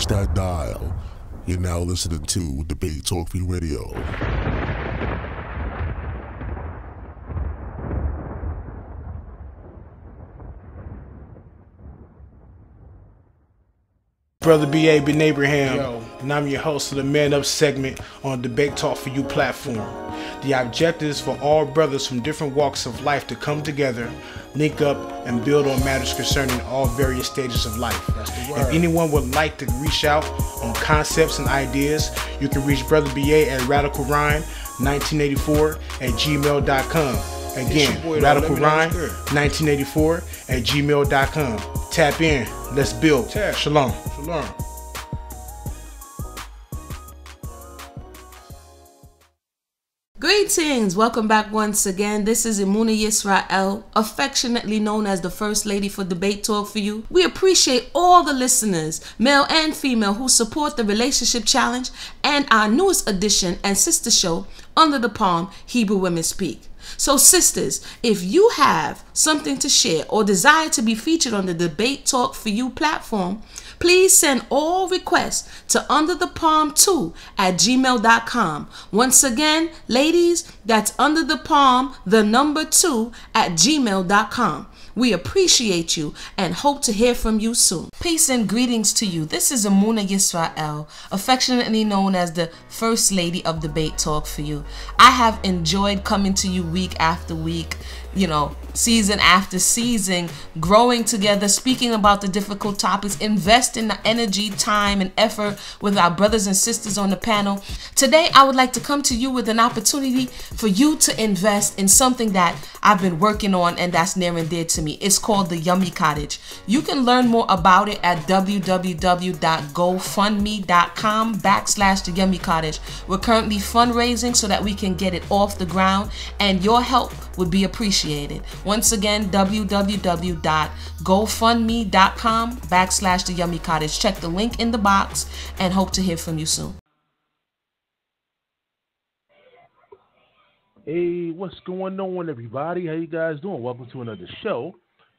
Touch that dial. You're now listening to Debate Talk Free Radio. Brother B.A Abraham, and I'm your host of the Man Up segment on Debate Talk For You platform. The objective is for all brothers from different walks of life to come together, link up, and build on matters concerning all various stages of life. If anyone would like to reach out on concepts and ideas, you can reach Brother B.A at radicalrhyme1984@gmail.com. Again, radicalrhyme1984@gmail.com. Tap in. Let's build. Shalom. Shalom. Greetings! Welcome back once again. This is B.A Moreh Yeftahk, affectionately known as the First Lady for Debate Talk For You. We appreciate all the listeners, male and female, who support the Relationship Challenge and our newest edition and sister show, Under the Palm, Hebrew Women Speak. So sisters, if you have something to share or desire to be featured on the Debate Talk For You platform, please send all requests to underthepalm2@gmail.com. Once again, ladies, that's underthepalm2@gmail.com. We appreciate you and hope to hear from you soon. Peace and greetings to you. This is B.A Moreh Yeftahk, affectionately known as the First Lady of Debate Talk For You. I have enjoyed coming to you week after week, season after season, growing together, speaking about the difficult topics, investing the energy, time, and effort with our brothers and sisters on the panel. Today, I would like to come to you with an opportunity for you to invest in something that I've been working on and that's near and dear to me. It's called the Yummy Cottage. You can learn more about it at www.gofundme.com/the Yummy Cottage. We're currently fundraising so that we can get it off the ground, and your help would be appreciated. Once again, www.gofundme.com/the Yummy Cottage. Check the link in the box and hope to hear from you soon. Hey, what's going on, everybody? How you guys doing? Welcome to another show.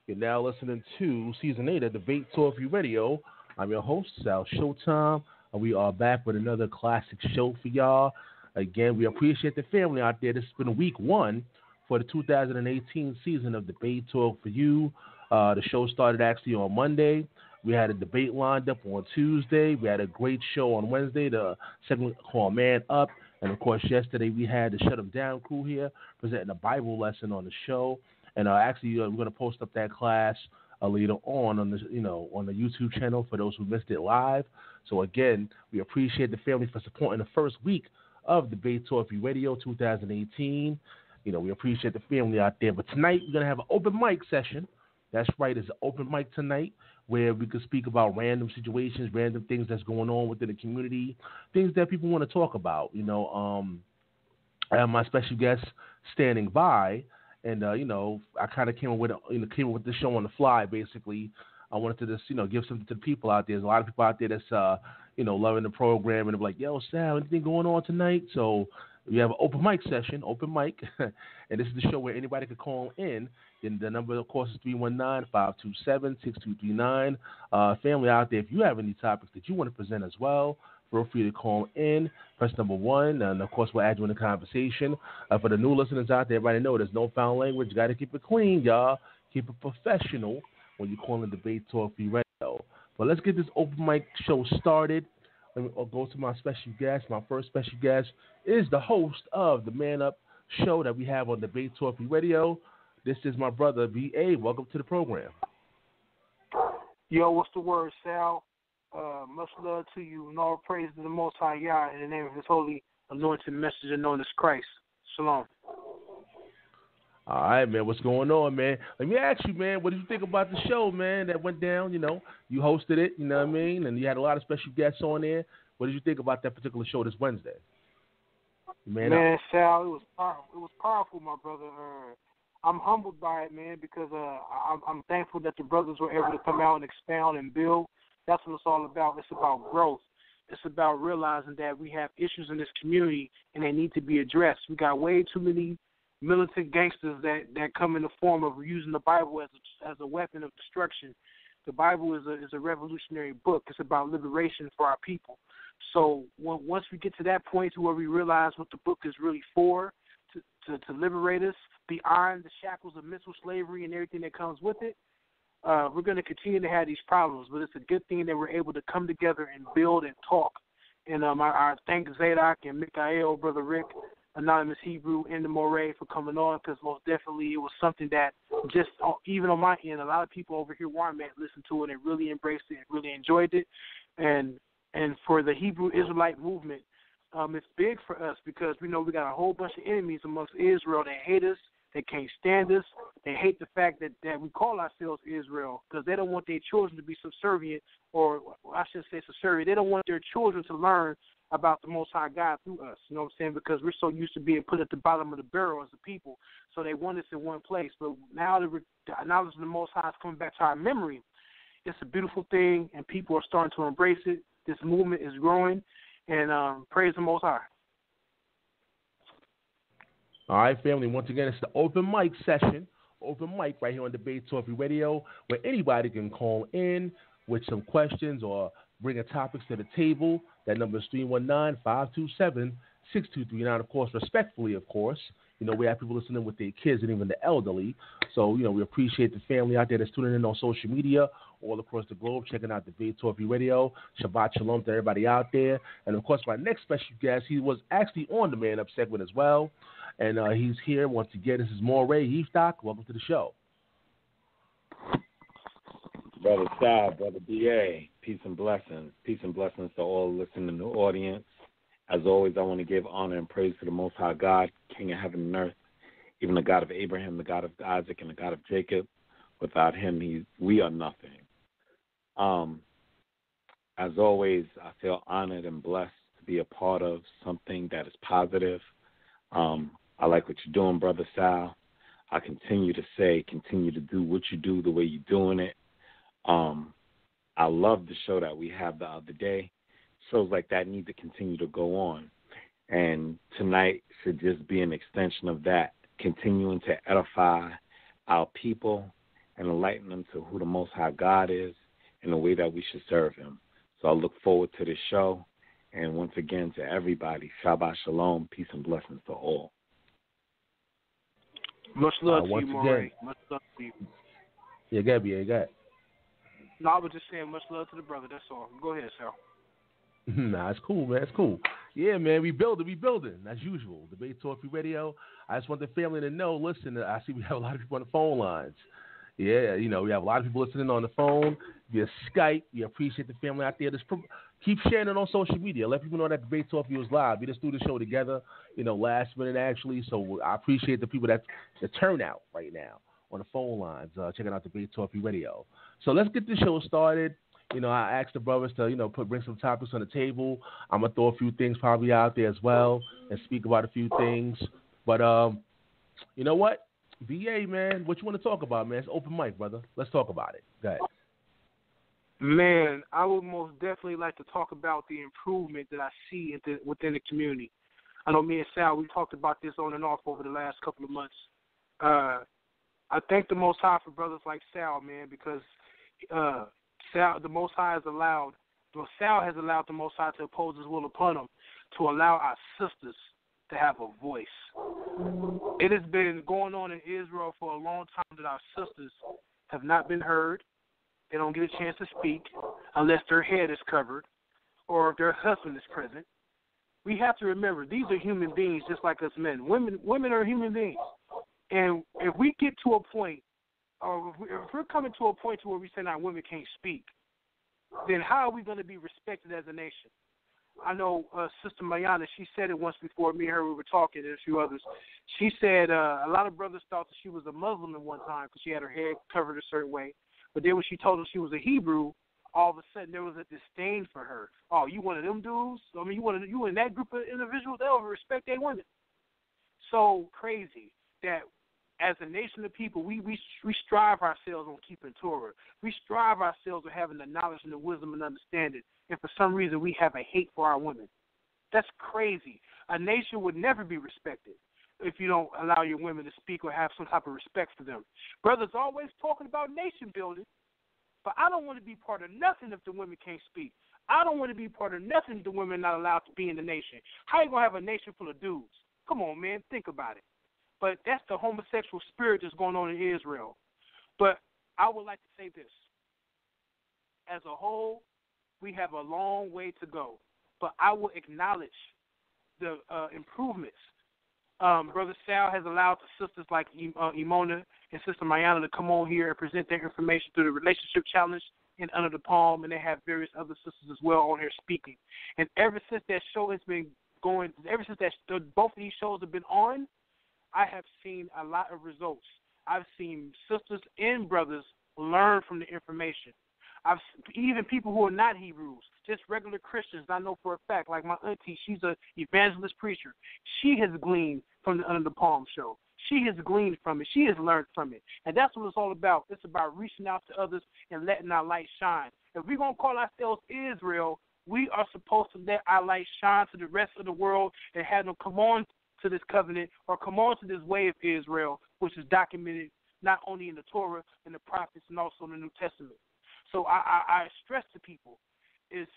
You're now listening to Season 8 of Debate Talk For You Radio. I'm your host, Sal Showtime, and we are back with another classic show for y'all. Again, we appreciate the family out there. This has been week 1 for the 2018 season of Debate Talk For You. The show started actually on Monday. We had a debate lined up on Tuesday. We had a great show on Wednesday, the segment called Man Up. And, of course, yesterday we had the Shut 'Em Down crew here presenting a Bible lesson on the show. And actually, we're going to post up that class later on the on the YouTube channel for those who missed it live. So, again, we appreciate the family for supporting the first week of Debate Talk For You Radio 2018. We appreciate the family out there. But tonight we're going to have an open mic session. That's right, it's an open mic tonight where we can speak about random situations, random things that's going on within the community, things that people want to talk about. I have my special guest standing by, and I kind of came up with the show on the fly. Basically, I wanted to just give something to the people out there. There's a lot of people out there that's loving the program, and they're like, "Yo, Sal, anything going on tonight?" So we have an open mic session, and this is the show where anybody could call in. And the number, of course, is 319-527-6239. Family out there, if you have any topics that you want to present as well, feel free to call in. Press number 1, and, of course, we'll add you in the conversation. For the new listeners out there, everybody know there's no foul language. You got to keep it clean, y'all. Keep it professional when you call in Debate Talk For You Radio. But let's get this open mic show started. I'll go to my special guest. My first special guest is the host of the Man Up show that we have on Debate Talk For You Radio. This is my brother, B.A. Welcome to the program. Yo, what's the word, Sal? Much love to you, and all praise to the Most High Yah in the name of His holy anointed messenger known as Christ. Shalom. All right, man. What's going on, man? Let me ask you, man, what did you think about the show, man, that went down? You hosted it, you know what I mean? And you had a lot of special guests on there. What did you think about that particular show this Wednesday? Man, Sal, it was powerful, my brother. I'm humbled by it, man, because I'm thankful that the brothers were able to come out and expound and build. That's what it's all about. It's about growth. It's about realizing that we have issues in this community and they need to be addressed. We got way too many militant gangsters that come in the form of using the Bible as a weapon of destruction The Bible is a revolutionary book. It's about liberation for our people. So once we get to that point to where we realize what the book is really for, to liberate us beyond the shackles of mental slavery and everything that comes with it, we're going to continue to have these problems. But it's a good thing that we're able to come together and build and talk. And I thank Zadok and Mikael, Brother Rick, Anonymous Hebrew, and the Moreh for coming on, because most definitely it was something that just, even on my end, a lot of people over here where I'm at listened to it and really embraced it and really enjoyed it. And for the Hebrew Israelite movement, it's big for us because we know we got a whole bunch of enemies amongst Israel. They hate us. They can't stand us. They hate the fact that we call ourselves Israel because they don't want their children to be subservient, or I shouldn't say subservient. They don't want their children to learn about the Most High God through us. You know what I'm saying? Because we're so used to being put at the bottom of the barrel as a people. So they want us in one place. But now the knowledge of the Most High is coming back to our memory. It's a beautiful thing, and people are starting to embrace it. This movement is growing, and praise the Most High. All right, family. Once again, it's the open mic session. Open mic right here on Debate Talk Radio, where anybody can call in with some questions or bring a topics to the table. That number is 319-527-6239. Of course, respectfully, of course. You know, we have people listening with their kids and even the elderly. So, you know, we appreciate the family out there that's tuning in on social media all across the globe, checking out Debate Talk Radio. Shabbat Shalom to everybody out there. And, of course, my next special guest, he was actually on the Man Up segment as well. And he's here once again. This is Moreh Yeftahk. Welcome to the show. Brother Sal, Brother B.A., peace and blessings. Peace and blessings to all listening in the audience. As always, I want to give honor and praise to the Most High God, King of heaven and earth, even the God of Abraham, the God of Isaac, and the God of Jacob. Without him, we are nothing. As always, I feel honored and blessed to be a part of something that is positive. I like what you're doing, Brother Sal. I continue to do what you do the way you're doing it. I love the show that we had the other day. Shows like that need to continue to go on. And tonight should just be an extension of that, continuing to edify our people and enlighten them to who the Most High God is and the way that we should serve him. So I look forward to this show. And once again, to everybody, Shabbat Shalom, peace and blessings to all. Much love to you, Moreh. Much love to you. Yeah, go ahead. No, I was just saying much love to the brother. That's all. Go ahead, Sal. Nah, it's cool, man. It's cool. Yeah, man, we building as usual. Debate Talk Radio. I just want the family to know, listen, I see we have a lot of people on the phone lines. Yeah, you know, we have a lot of people listening on the phone via Skype. We appreciate the family out there. Just keep sharing it on social media. Let people know that Debate Talk is live. We just do the show together, you know, last minute actually. So I appreciate the people the turnout right now on the phone lines, checking out Debate Talk Radio. So let's get the show started. You know, I asked the brothers to, you know, bring some topics on the table. I'm going to throw a few things probably out there as well and speak about a few things. But, you know what? B.A., man, what you want to talk about, man? It's open mic, brother. Let's talk about it. Go ahead. Man, I would most definitely like to talk about the improvement that I see within the community. I know me and Sal, we talked about this on and off over the last couple of months. I thank the Most High for brothers like Sal, man, because Sal has allowed the Most High to oppose his will upon him, to allow our sisters to have a voice. It has been going on in Israel for a long time that our sisters have not been heard. They don't get a chance to speak unless their head is covered or if their husband is present. We have to remember, these are human beings just like us men. Women are human beings. And if we get to a point, or if we're coming to a point to where we say our women can't speak, then how are we going to be respected as a nation? I know Sister Mayana, she said it once before. Me and her, we were talking, and a few others. She said a lot of brothers thought that she was a Muslim at one time because she had her head covered a certain way. But then when she told them she was a Hebrew, all of a sudden there was a disdain for her. Oh, you one of them dudes? I mean, you in that group of individuals? They don't respect their women. So crazy that as a nation of people, we strive ourselves on keeping Torah. We strive ourselves on having the knowledge and the wisdom and understanding. And for some reason, we have a hate for our women. That's crazy. A nation would never be respected if you don't allow your women to speak or have some type of respect for them. Brothers always talking about nation building, But I don't want to be part of nothing if the women can't speak. I don't want to be part of nothing if the women are not allowed to be in the nation. How you going to have a nation full of dudes? Come on, man, think about it. But that's the homosexual spirit that's going on in Israel. But I would like to say this. As a whole, we have a long way to go. But I will acknowledge the improvements. Brother Sal has allowed the sisters like Imona and Sister Mayana to come on here and present their information through the relationship challenge and Under the Palm, and they have various other sisters as well on here speaking. And ever since that show has been going, ever since both of these shows have been on, I have seen a lot of results. I've seen sisters and brothers learn from the information. Even people who are not Hebrews, just regular Christians, I know for a fact, like my auntie, she's an evangelist preacher. She has gleaned from the Under the Palm show. She has gleaned from it. She has learned from it. And that's what it's all about. It's about reaching out to others and letting our light shine. If we're going to call ourselves Israel, we are supposed to let our light shine to the rest of the world and have them come on to this covenant or come on to this way of Israel, which is documented not only in the Torah and the prophets and also in the New Testament. So I stress to people is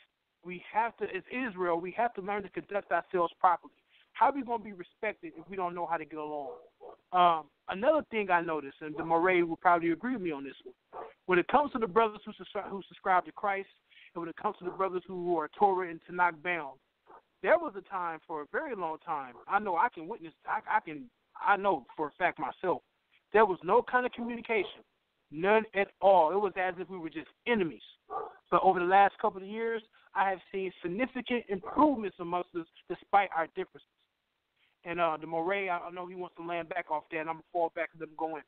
we have to, as Israel, we have to learn to conduct ourselves properly. How are we going to be respected if we don't know how to get along? Another thing I noticed, and the Moreh will probably agree with me on this one, when it comes to the brothers who subscribe to Christ, and when it comes to the brothers who are Torah and Tanakh bound, there was a time for a very long time. I know I can witness. I know for a fact myself. There was no kind of communication. None at all. It was as if we were just enemies. But over the last couple of years, I have seen significant improvements amongst us despite our differences. And the Moreh, I know he wants to land back off there, and I'm going to fall back and let him go in.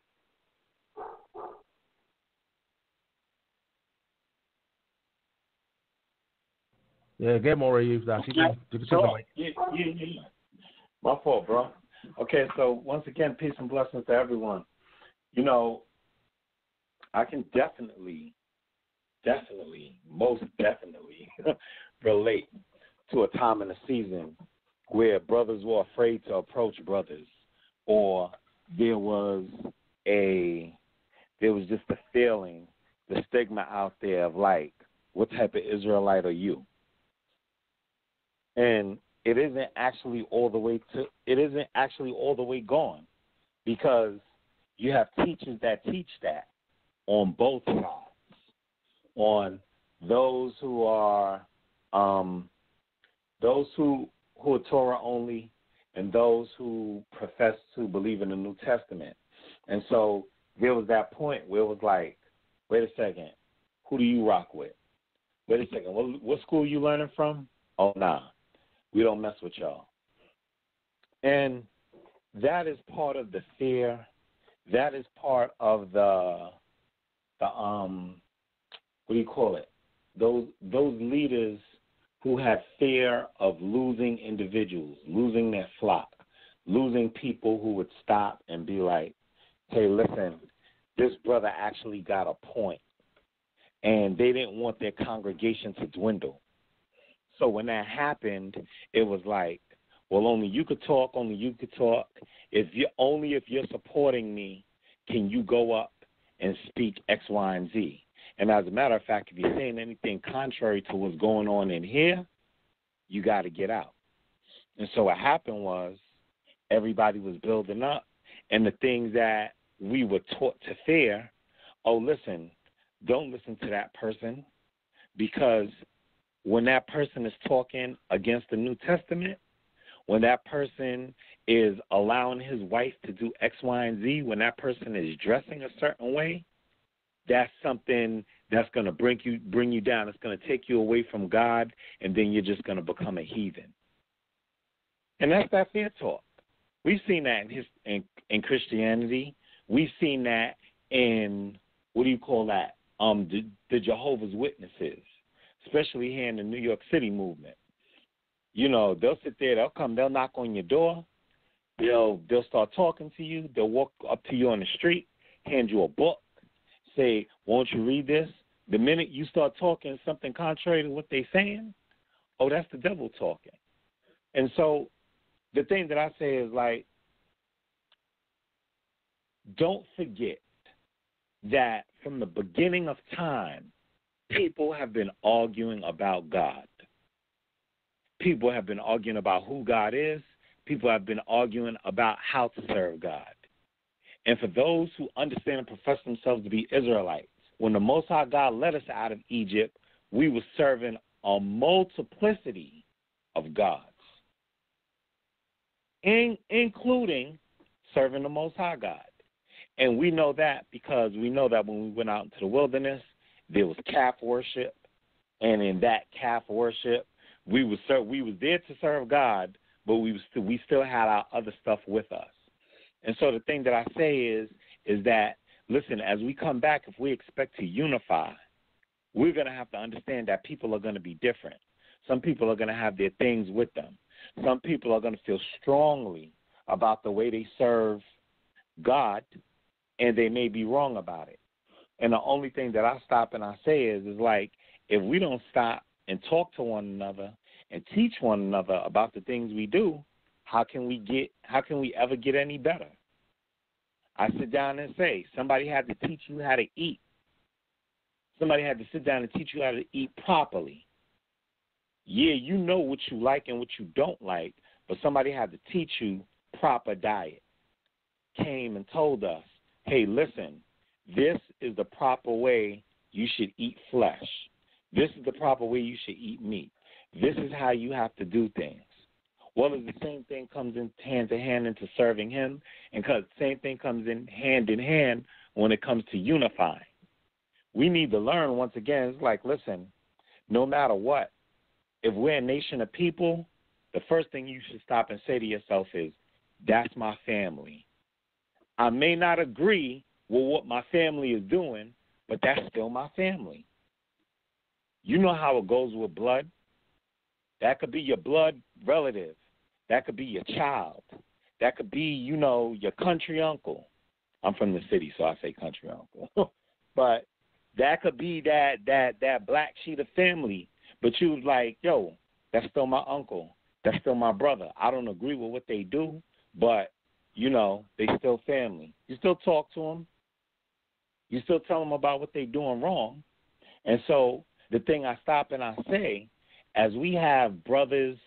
Yeah, get Moreh Yeftahk. Yeah. My fault, bro. Okay, so once again, peace and blessings to everyone. You know, I can definitely, most definitely relate to a time in the season where brothers were afraid to approach brothers, or there was just a feeling, the stigma out there of like, what type of Israelite are you? And it isn't actually all the way gone, because you have teachers that teach that on both sides, on those who are Torah only and those who profess to believe in the New Testament. And so there was that point where it was like, wait a second, who do you rock with? Wait a second, what school you learning from? Oh, nah, we don't mess with y'all. And that is part of the fear. That is part of the what do you call it? Those leaders who have fear of losing individuals, losing their flock, losing people who would stop and be like, hey, listen, this brother actually got a point. And they didn't want their congregation to dwindle. So when that happened, it was like, well, only you could talk. If you're supporting me, can you go up and speak X, Y, and Z? And as a matter of fact, if you're saying anything contrary to what's going on in here, you got to get out. And so what happened was everybody was building up, and the things that we were taught to fear, oh, listen, don't listen to that person, because when that person is talking against the New Testament, when that person is allowing his wife to do X, Y, and Z, when that person is dressing a certain way, that's something that's going to bring you down. It's going to take you away from God, and then you're just going to become a heathen. And that's that fear talk. We've seen that in Christianity. We've seen that in, what do you call that, the Jehovah's Witnesses, especially here in the New York City movement. You know, they'll sit there, they'll knock on your door, they'll start talking to you, they'll walk up to you on the street, hand you a book, say, won't you read this? The minute you start talking something contrary to what they're saying, oh, that's the devil talking. And so the thing that I say is, like, don't forget that from the beginning of time, people have been arguing about God. People have been arguing about who God is. People have been arguing about how to serve God. And for those who understand and profess themselves to be Israelites, when the Most High God led us out of Egypt, we were serving a multiplicity of gods, including serving the Most High God. And we know that because we know that when we went out into the wilderness, there was calf worship. And in that calf worship, we was there to serve God, but we still had our other stuff with us. And so the thing that I say is that, listen, as we come back, if we expect to unify, we're going to have to understand that people are going to be different. Some people are going to have their things with them. Some people are going to feel strongly about the way they serve God, and they may be wrong about it. And the only thing that I stop and I say is like, if we don't stop and talk to one another and teach one another about the things we do, how can we ever get any better? I sit down and say, somebody had to teach you how to eat. Somebody had to sit down and teach you how to eat properly. Yeah, you know what you like and what you don't like, but somebody had to teach you proper diet. Came and told us, hey, listen, this is the proper way you should eat flesh. This is the proper way you should eat meat. This is how you have to do things. Well, the same thing comes in hand to hand into serving him, and the same thing comes in hand when it comes to unifying. We need to learn, once again, it's like, listen, no matter what, if we're a nation of people, the first thing you should stop and say to yourself is, that's my family. I may not agree with what my family is doing, but that's still my family. You know how it goes with blood. That could be your blood relative. That could be your child. That could be, your country uncle. I'm from the city, so I say country uncle. But that could be that black sheet of family. But you was like, yo, that's still my uncle. That's still my brother. I don't agree with what they do, but, they still family. You still talk to them. You still tell them about what they're doing wrong. And so the thing I stop and I say, as we have brothers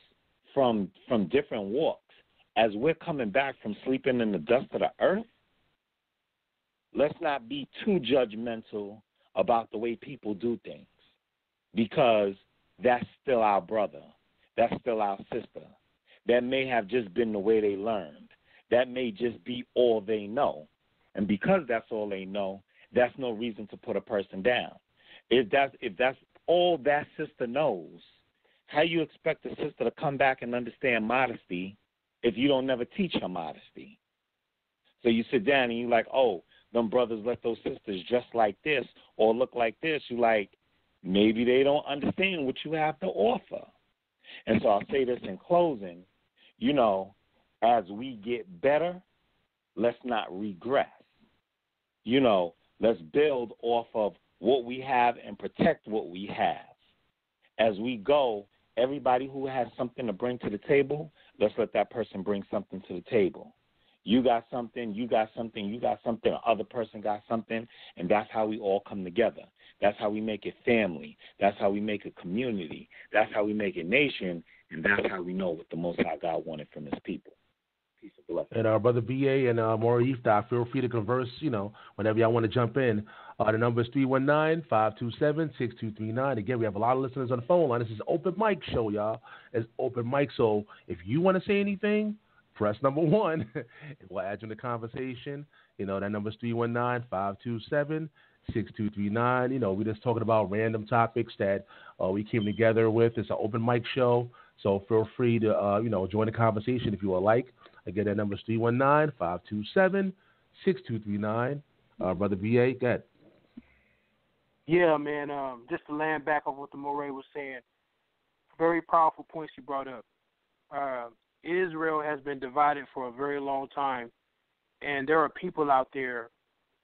from different walks, as we're coming back from sleeping in the dust of the earth, let's not be too judgmental about the way people do things, because that's still our brother. That's still our sister. That may have just been the way they learned. That may just be all they know. And because that's all they know, that's no reason to put a person down. If that's all that sister knows, how you expect the sister to come back and understand modesty if you don't never teach her modesty? So you sit down and you're like, oh, them brothers let those sisters dress like this or look like this. You're like, maybe they don't understand what you have to offer. And so I'll say this in closing, as we get better, let's not regress. Let's build off of what we have and protect what we have. As we go, everybody who has something to bring to the table, let's let that person bring something to the table. You got something, you got something, you got something, the other person got something, and that's how we all come together. That's how we make it family. That's how we make a community. That's how we make a nation, and that's how we know what the Most High God wanted from his people. Peace and blessings. And our brother B.A. and Moreh Yeftahk, feel free to converse, whenever y'all want to jump in. The number is 319-527-6239. Again, we have a lot of listeners on the phone line. This is open mic show, y'all. It's open mic. So if you want to say anything, press number 1, and we'll add you in the conversation. That number is 319-527-6239. We're just talking about random topics that we came together with. It's an open mic show. So feel free to, join the conversation if you would like. Again, that number is 319-527-6239. Brother B.A., go ahead. Yeah, man, just to land back on what the Moreh was saying, very powerful points you brought up. Israel has been divided for a very long time, and there are people out there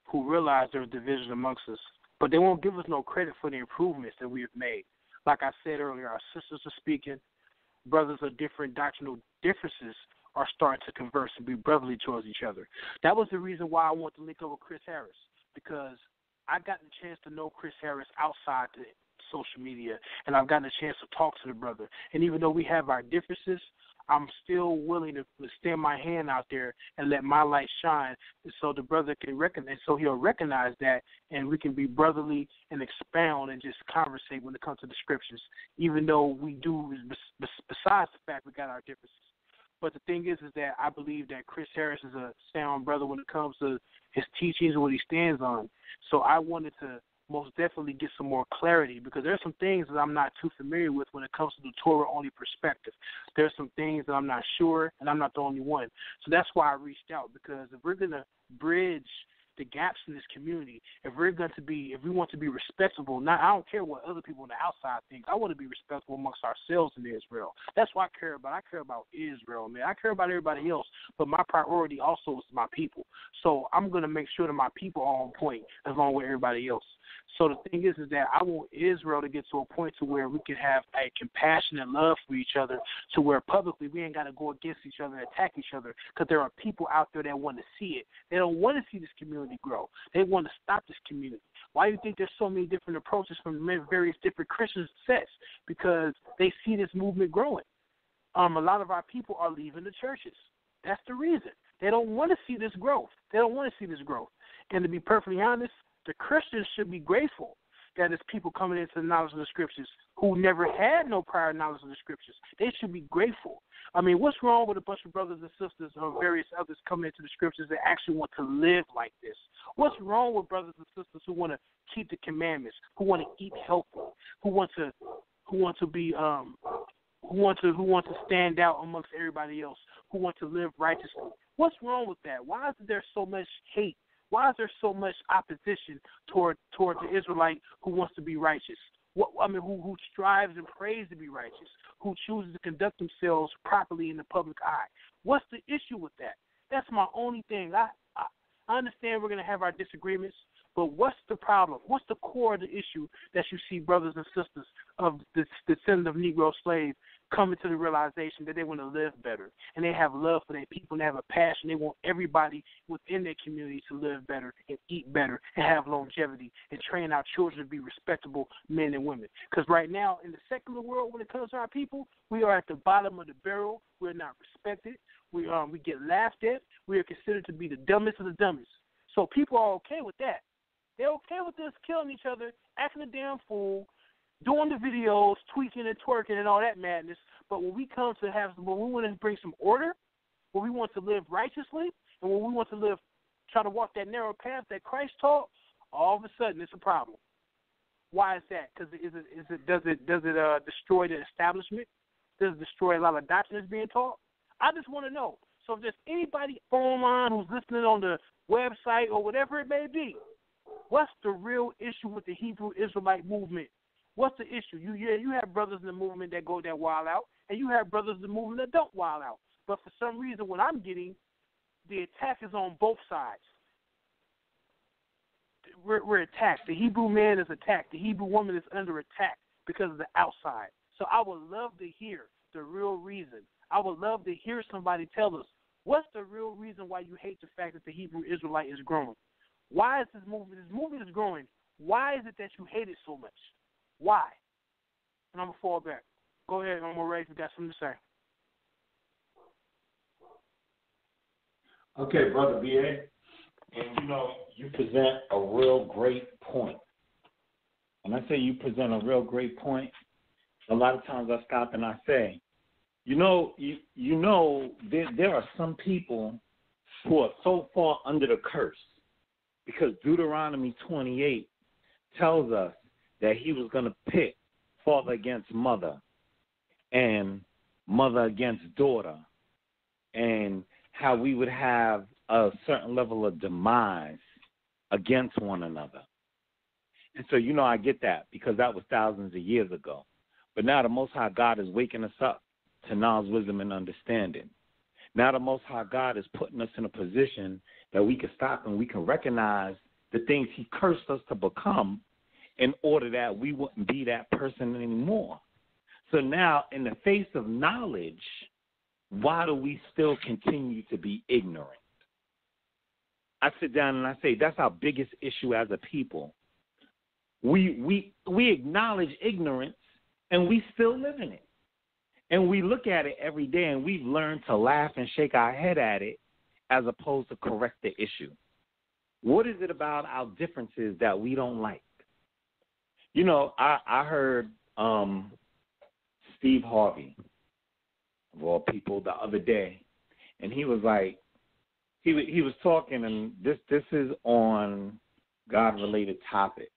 who realize there's division amongst us, but they won't give us no credit for the improvements that we have made. Like I said earlier, our sisters are speaking, brothers of different doctrinal differences are starting to converse and be brotherly towards each other. That was the reason why I wanted to link up with Chris Harris, because I got the chance to know Chris Harris outside the social media, and I've gotten a chance to talk to the brother. And even though we have our differences, I'm still willing to extend my hand out there and let my light shine, so the brother can recognize, so he'll recognize that, and we can be brotherly and expound and just conversate when it comes to the scriptures, even though we do, besides the fact we got our differences. But the thing is that I believe that Chris Harris is a sound brother when it comes to his teachings and what he stands on. So I wanted to most definitely get some more clarity, because there's some things that I'm not too familiar with when it comes to the Torah-only perspective. There's some things that I'm not sure, and I'm not the only one. So that's why I reached out, because if we're going to bridge the gaps in this community, if we want to be respectable, I don't care what other people on the outside think. I want to be respectful amongst ourselves in Israel. That's what I care about. I care about Israel, man. I care about everybody else, but my priority also is my people. So I'm going to make sure that my people are on point along with everybody else. So the thing is that I want Israel to get to a point to where we can have a compassionate love for each other, to where publicly we ain't got to go against each other and attack each other, because there are people out there that want to see it. They don't want to see this community grow. They want to stop this community. Why do you think there's so many different approaches from various different Christian sects? Because they see this movement growing. A lot of our people are leaving the churches. That's the reason. They don't want to see this growth. They don't want to see this growth. And to be perfectly honest, the Christians should be grateful that there's people coming into the knowledge of the Scriptures who never had no prior knowledge of the Scriptures. They should be grateful. I mean, what's wrong with a bunch of brothers and sisters or various others coming into the Scriptures that actually want to live like this? What's wrong with brothers and sisters who want to keep the commandments, who want to eat healthy, who want to stand out amongst everybody else, who want to live righteously? What's wrong with that? Why is there so much hate? Why is there so much opposition toward the Israelite who wants to be righteous? Who strives and prays to be righteous, who chooses to conduct themselves properly in the public eye? What's the issue with that? That's my only thing. I understand we're going to have our disagreements, but what's the problem? What's the core of the issue that you see brothers and sisters of the descendant of Negro slaves coming to the realization that they want to live better, and they have love for their people, and they have a passion. They want everybody within their community to live better and eat better and have longevity and train our children to be respectable men and women. Because right now in the secular world, when it comes to our people, we are at the bottom of the barrel. We're not respected. We get laughed at. We are considered to be the dumbest of the dumbest. So people are okay with that. They're okay with us killing each other, acting a damn fool, doing the videos, tweaking and twerking and all that madness. But when we want to bring some order, when we want to live righteously, and when we want to try to walk that narrow path that Christ taught, all of a sudden it's a problem. Why is that? Because does it destroy the establishment? Does it destroy a lot of doctrine that's being taught? I just want to know. So if there's anybody online who's listening on the website or whatever it may be, what's the real issue with the Hebrew Israelite movement? What's the issue? You have brothers in the movement that wild out, and you have brothers in the movement that don't wild out. But for some reason, what I'm getting, the attack is on both sides. We're attacked. The Hebrew man is attacked. The Hebrew woman is under attack because of the outside. So I would love to hear the real reason. I would love to hear somebody tell us, what's the real reason why you hate the fact that the Hebrew Israelite is growing? Why is this movement is growing? Why is it that you hate it so much? Why? And I'm going to fall back. Go ahead, I'm ready if you got something to say. Okay, Brother B.A., and you present a real great point. When I say you present a real great point, a lot of times I stop and I say, there are some people who are so far under the curse, because Deuteronomy 28 tells us that he was going to pit father against mother and mother against daughter, and how we would have a certain level of demise against one another. And so, I get that, because that was thousands of years ago. But now the Most High God is waking us up to knowledge, wisdom, and understanding. Now the Most High God is putting us in a position that we can stop and we can recognize the things he cursed us to become, in order that we wouldn't be that person anymore. So now, in the face of knowledge, why do we still continue to be ignorant? I sit down and I say, that's our biggest issue as a people. We acknowledge ignorance, and we still live in it. And we look at it every day, and we've learned to laugh and shake our head at it as opposed to correct the issue. What is it about our differences that we don't like? You know, I heard Steve Harvey, of all people, the other day, and he was like, he was talking, and this is on God-related topics,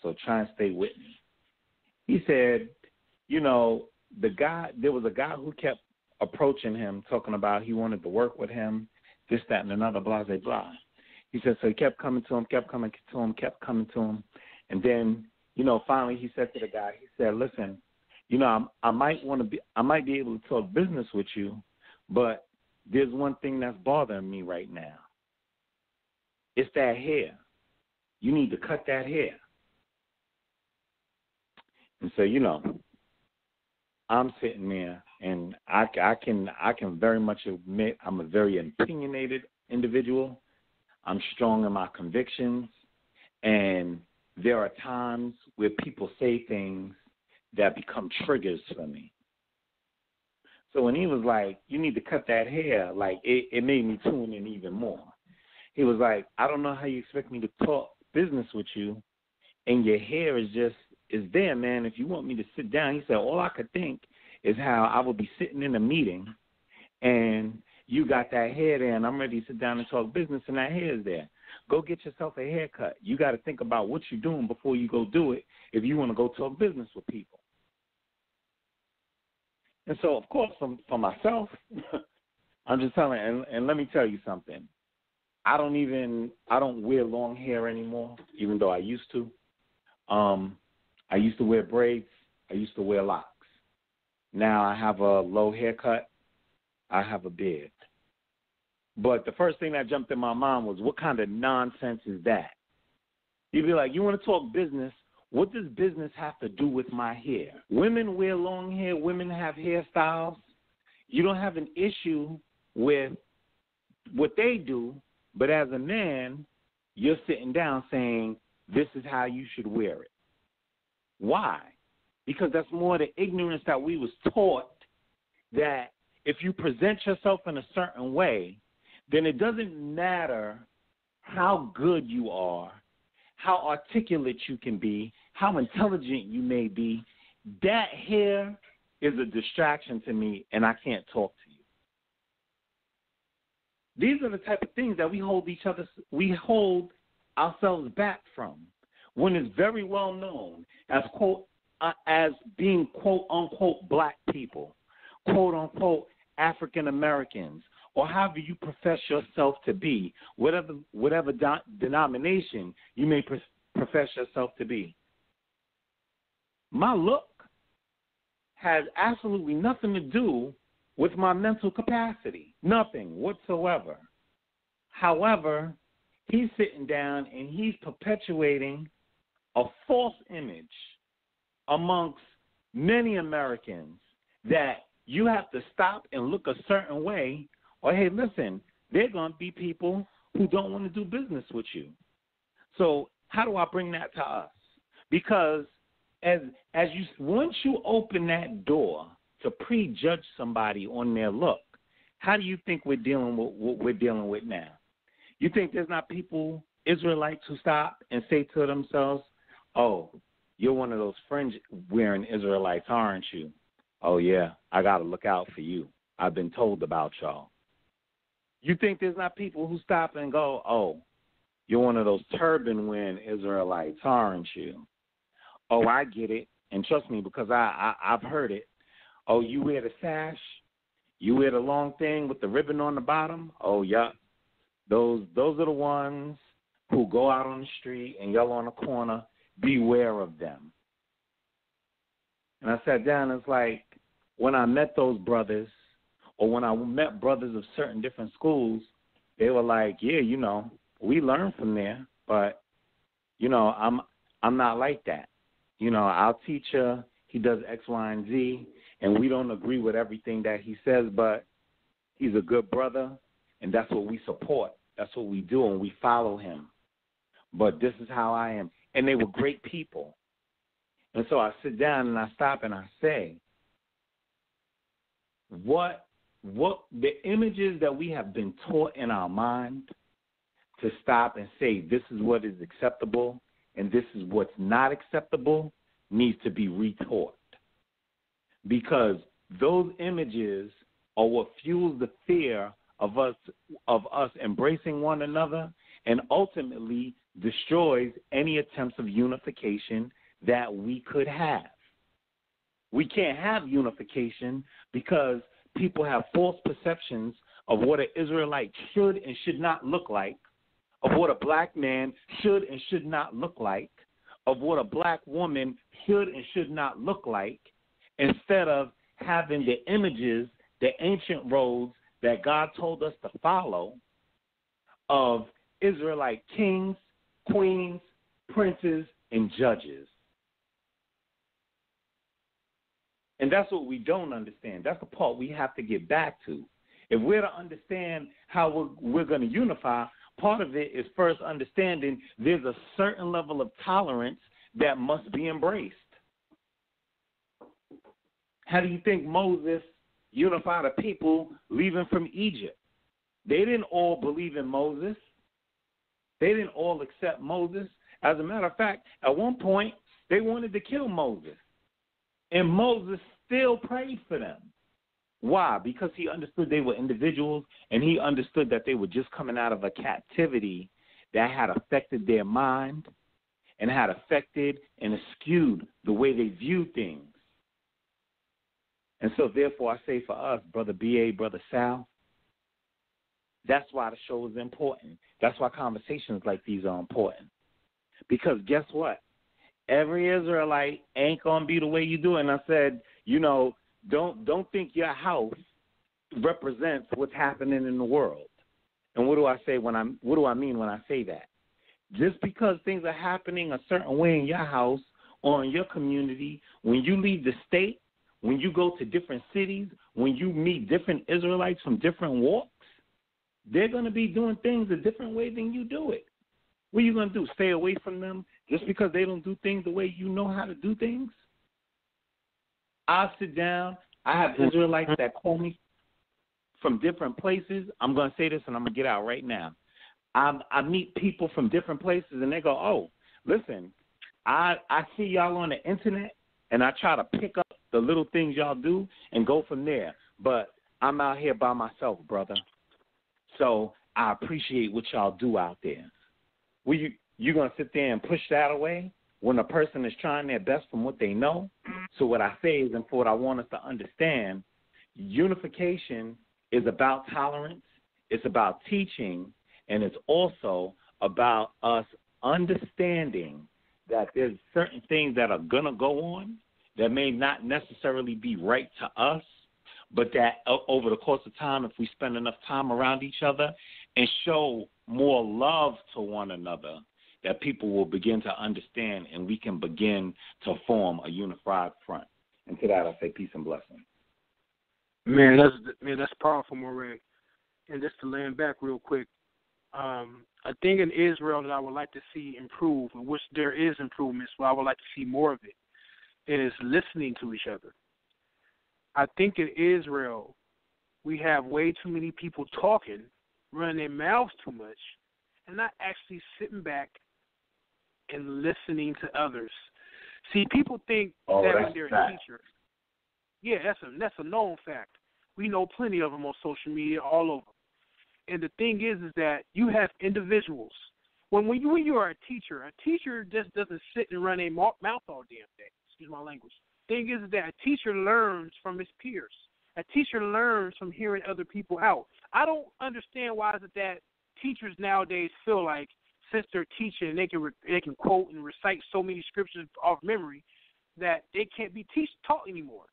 so try and stay with me. He said, you know, there was a guy who kept approaching him, talking about he wanted to work with him, this, that, and another, blah, blah, blah. He said, so he kept coming to him, and then, you know, finally he said to the guy, he said, listen, you know, I might be able to talk business with you, but there's one thing that's bothering me right now. It's that hair. You need to cut that hair. And so, you know, I'm sitting there, and I can very much admit I'm a very opinionated individual. I'm strong in my convictions, and there are times where people say things that become triggers for me. So when he was like, you need to cut that hair, like it made me tune in even more. He was like, I don't know how you expect me to talk business with you, and your hair is there, man. If you want me to sit down, he said, all I could think is how I would be sitting in a meeting, and you got that hair there, and I'm ready to sit down and talk business, and that hair is there. Go get yourself a haircut. You got to think about what you're doing before you go do it if you want to go talk business with people. And so, of course, for myself, I'm just telling, and let me tell you something. I don't wear long hair anymore, even though I used to. I used to wear braids. I used to wear locks. Now I have a low haircut. I have a beard. But the first thing that jumped in my mind was, what kind of nonsense is that? You'd be like, you want to talk business? What does business have to do with my hair? Women wear long hair. Women have hairstyles. You don't have an issue with what they do, but as a man, you're sitting down saying, this is how you should wear it. Why? Because that's more the ignorance that we was taught, that if you present yourself in a certain way, then it doesn't matter how good you are, how articulate you can be, how intelligent you may be. That hair is a distraction to me, and I can't talk to you. These are the type of things that we hold ourselves back from, when it's very well known as as being quote unquote black people, quote unquote African Americans, or however you profess yourself to be, whatever denomination you may profess yourself to be. My look has absolutely nothing to do with my mental capacity, nothing whatsoever. However, he's sitting down and he's perpetuating a false image amongst many Americans that you have to stop and look a certain way, or, hey, listen, there are going to be people who don't want to do business with you. So how do I bring that to us? Because once you open that door to prejudge somebody on their look, how do you think we're dealing with what we're dealing with now? You think there's not people, Israelites, who stop and say to themselves, oh, you're one of those fringe-wearing Israelites, aren't you? Oh, yeah, I got to look out for you. I've been told about y'all. You think there's not people who stop and go, oh, you're one of those turban-wearing Israelites, aren't you? Oh, I get it. And trust me, because I've heard it. Oh, you wear the sash? You wear the long thing with the ribbon on the bottom? Oh, yeah. Those are the ones who go out on the street and yell on the corner, beware of them. And I sat down, it's like, when I met those brothers, or when I met brothers of certain different schools, they were like, yeah, you know, we learn from there, but, you know, I'm not like that. You know, our teacher, he does X, Y, and Z, and we don't agree with everything that he says, but he's a good brother, and that's what we support. That's what we do, and we follow him. But this is how I am. And they were great people. And so I sit down and I stop and I say, what the images that we have been taught in our mind to stop and say this is what is acceptable and this is what's not acceptable needs to be retaught. Because those images are what fuels the fear of us embracing one another and ultimately destroys any attempts of unification that we could have. We can't have unification because people have false perceptions of what an Israelite should and should not look like, of what a black man should and should not look like, of what a black woman should and should not look like, instead of having the images, the ancient roads that God told us to follow of Israelite kings, queens, princes, and judges. And that's what we don't understand. That's the part we have to get back to. If we're to understand how we're going to unify, part of it is first understanding there's a certain level of tolerance that must be embraced. How do you think Moses unified the people leaving from Egypt? They didn't all believe in Moses. They didn't all accept Moses. As a matter of fact, at one point, they wanted to kill Moses. And Moses still prayed for them. Why? Because he understood they were individuals, and he understood that they were just coming out of a captivity that had affected their mind and had affected and skewed the way they viewed things. And so, therefore, I say for us, Brother B.A., Brother Sal, that's why the show is important. That's why conversations like these are important. Because guess what? Every Israelite ain't going to be the way you do it. And I said, don't think your house represents what's happening in the world. And what do I mean when I say that? Just because things are happening a certain way in your house or in your community, when you leave the state, when you go to different cities, when you meet different Israelites from different walks, they're going to be doing things a different way than you do it. What are you going to do? Stay away from them just because they don't do things the way you know how to do things? I sit down. I have Israelites that call me from different places. I'm going to say this and I'm going to get out right now. I meet people from different places and they go, oh, listen, I see y'all on the internet and I try to pick up the little things y'all do and go from there. But I'm out here by myself, brother. So I appreciate what y'all do out there. You going to sit there and push that away when a person is trying their best from what they know? So what I say is, and for what I want us to understand, unification is about tolerance, it's about teaching, and it's also about us understanding that there's certain things that are going to go on that may not necessarily be right to us, but that over the course of time, if we spend enough time around each other and show more love to one another, that people will begin to understand and we can begin to form a unified front. And to that, I say peace and blessings. Man, that's powerful, Moreh. And just to land back real quick, a thing in Israel that I would like to see improve, in which there is improvements, but I would like to see more of it, is listening to each other. I think in Israel, we have way too many people talking, running their mouths too much, and not actually sitting back and listening to others. See, people think that when they're a teacher. Yeah, that's a known fact. We know plenty of them on social media all over. And the thing is that you have individuals. When you are a teacher just doesn't sit and run a mouth all damn day. Excuse my language. Thing is that a teacher learns from his peers. A teacher learns from hearing other people out. I don't understand why is it that teachers nowadays feel like since they're teaching, they can quote and recite so many scriptures off memory that they can't be taught anymore.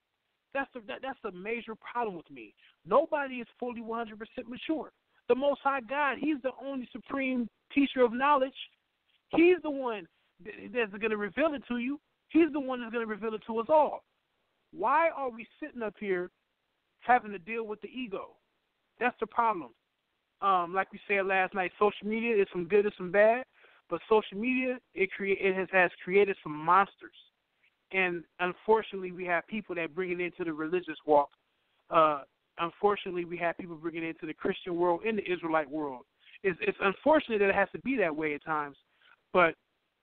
That's a major problem with me. Nobody is fully 100% mature. The Most High God, He's the only supreme teacher of knowledge. He's the one that's going to reveal it to you. He's the one that's going to reveal it to us all. Why are we sitting up here having to deal with the ego? That's the problem. like we said last night, social media is some good and some bad, but social media has created some monsters, and unfortunately, we have people that bring it into the religious walk. Unfortunately, we have people bring it into the Christian world and the Israelite world. It's unfortunate that it has to be that way at times, but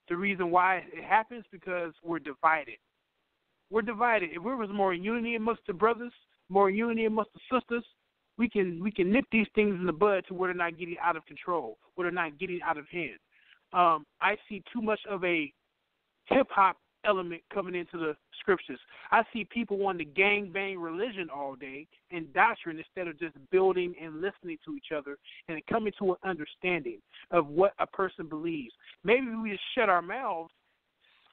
the reason why it happens because we're divided. We're divided. If there was more unity amongst the brothers, more unity amongst the sisters, we can nip these things in the bud to where they're not getting out of control, where they're not getting out of hand. I see too much of a hip-hop element coming into the scriptures. I see people wanting to gang-bang religion all day and doctrine instead of just building and listening to each other and coming to an understanding of what a person believes. Maybe we just shut our mouths,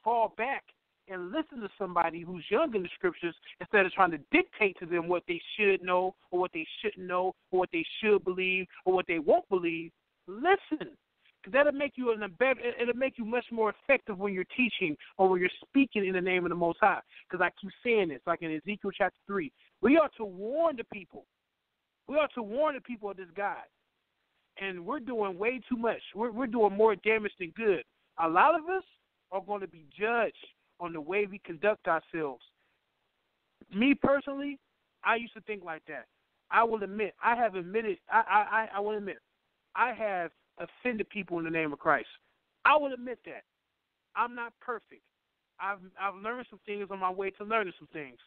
fall back, and listen to somebody who's young in the scriptures instead of trying to dictate to them what they should know or what they shouldn't know or what they should believe or what they won't believe. Listen. Because that'll make you it'll make you much more effective when you're teaching or when you're speaking in the name of the Most High. Because I keep saying this, like in Ezekiel chapter 3, we are to warn the people. We are to warn the people of this God. And we're doing way too much. We're doing more damage than good. A lot of us are going to be judged on the way we conduct ourselves. Me personally, I used to think like that. I will admit, I have offended people in the name of Christ. I will admit that. I'm not perfect. I've learned some things on my way to learning some things.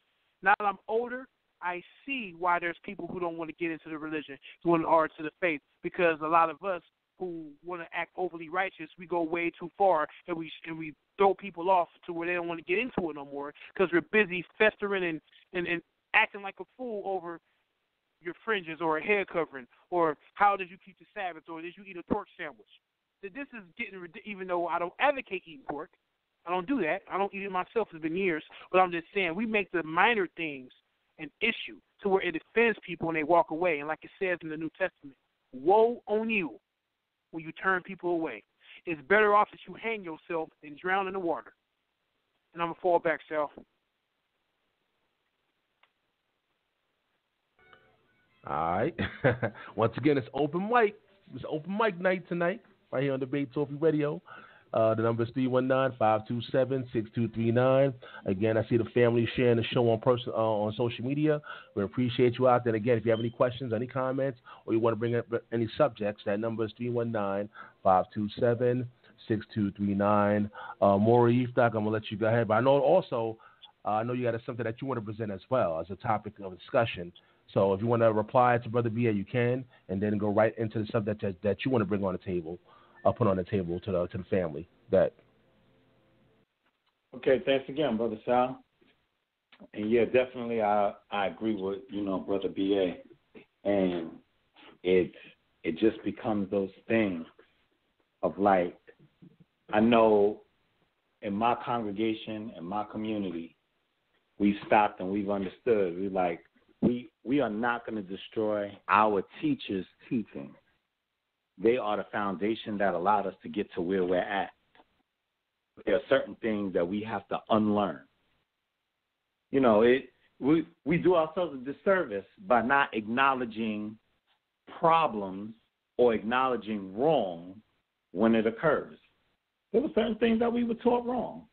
Now that I'm older, I see why there's people who don't want to get into the religion, who want to the faith, because a lot of us who want to act overly righteous, we go way too far, and we throw people off to where they don't want to get into it no more because we're busy festering and acting like a fool over your fringes or a hair covering, or how did you keep the Sabbath, or did you eat a pork sandwich? This is getting ridiculous. Even though I don't advocate eating pork, I don't do that. I don't eat it myself. It's been years, but I'm just saying we make the minor things an issue to where it offends people and they walk away. And like it says in the New Testament, woe on you when you turn people away. It's better off that you hang yourself than drown in the water. And I'm gonna fall back, Sal. All right. Once again, it's open mic. It's open mic night tonight, right here on Debate Talk Radio. The number is 319-527-6239. Again, I see the family sharing the show on social media. We appreciate you out there. And again, if you have any questions, any comments, or you want to bring up any subjects, that number is 319-527-6239. Moreh Yeftahk, I'm going to let you go ahead. But I know also, you got something that you want to present as well as a topic of discussion. So if you want to reply to Brother B.A., you can, and then go right into the subject that you want to bring on the table, put on the table to the family. Okay, thanks again, Brother Sal. And yeah, definitely, I agree with Brother B.A. And it just becomes those things of like, I know in my congregation, in my community, we've stopped and we've understood. We are not going to destroy our teachers' teaching. They are the foundation that allowed us to get to where we're at. There are certain things that we have to unlearn. We do ourselves a disservice by not acknowledging problems or acknowledging wrong when it occurs. There were certain things that we were taught wrong.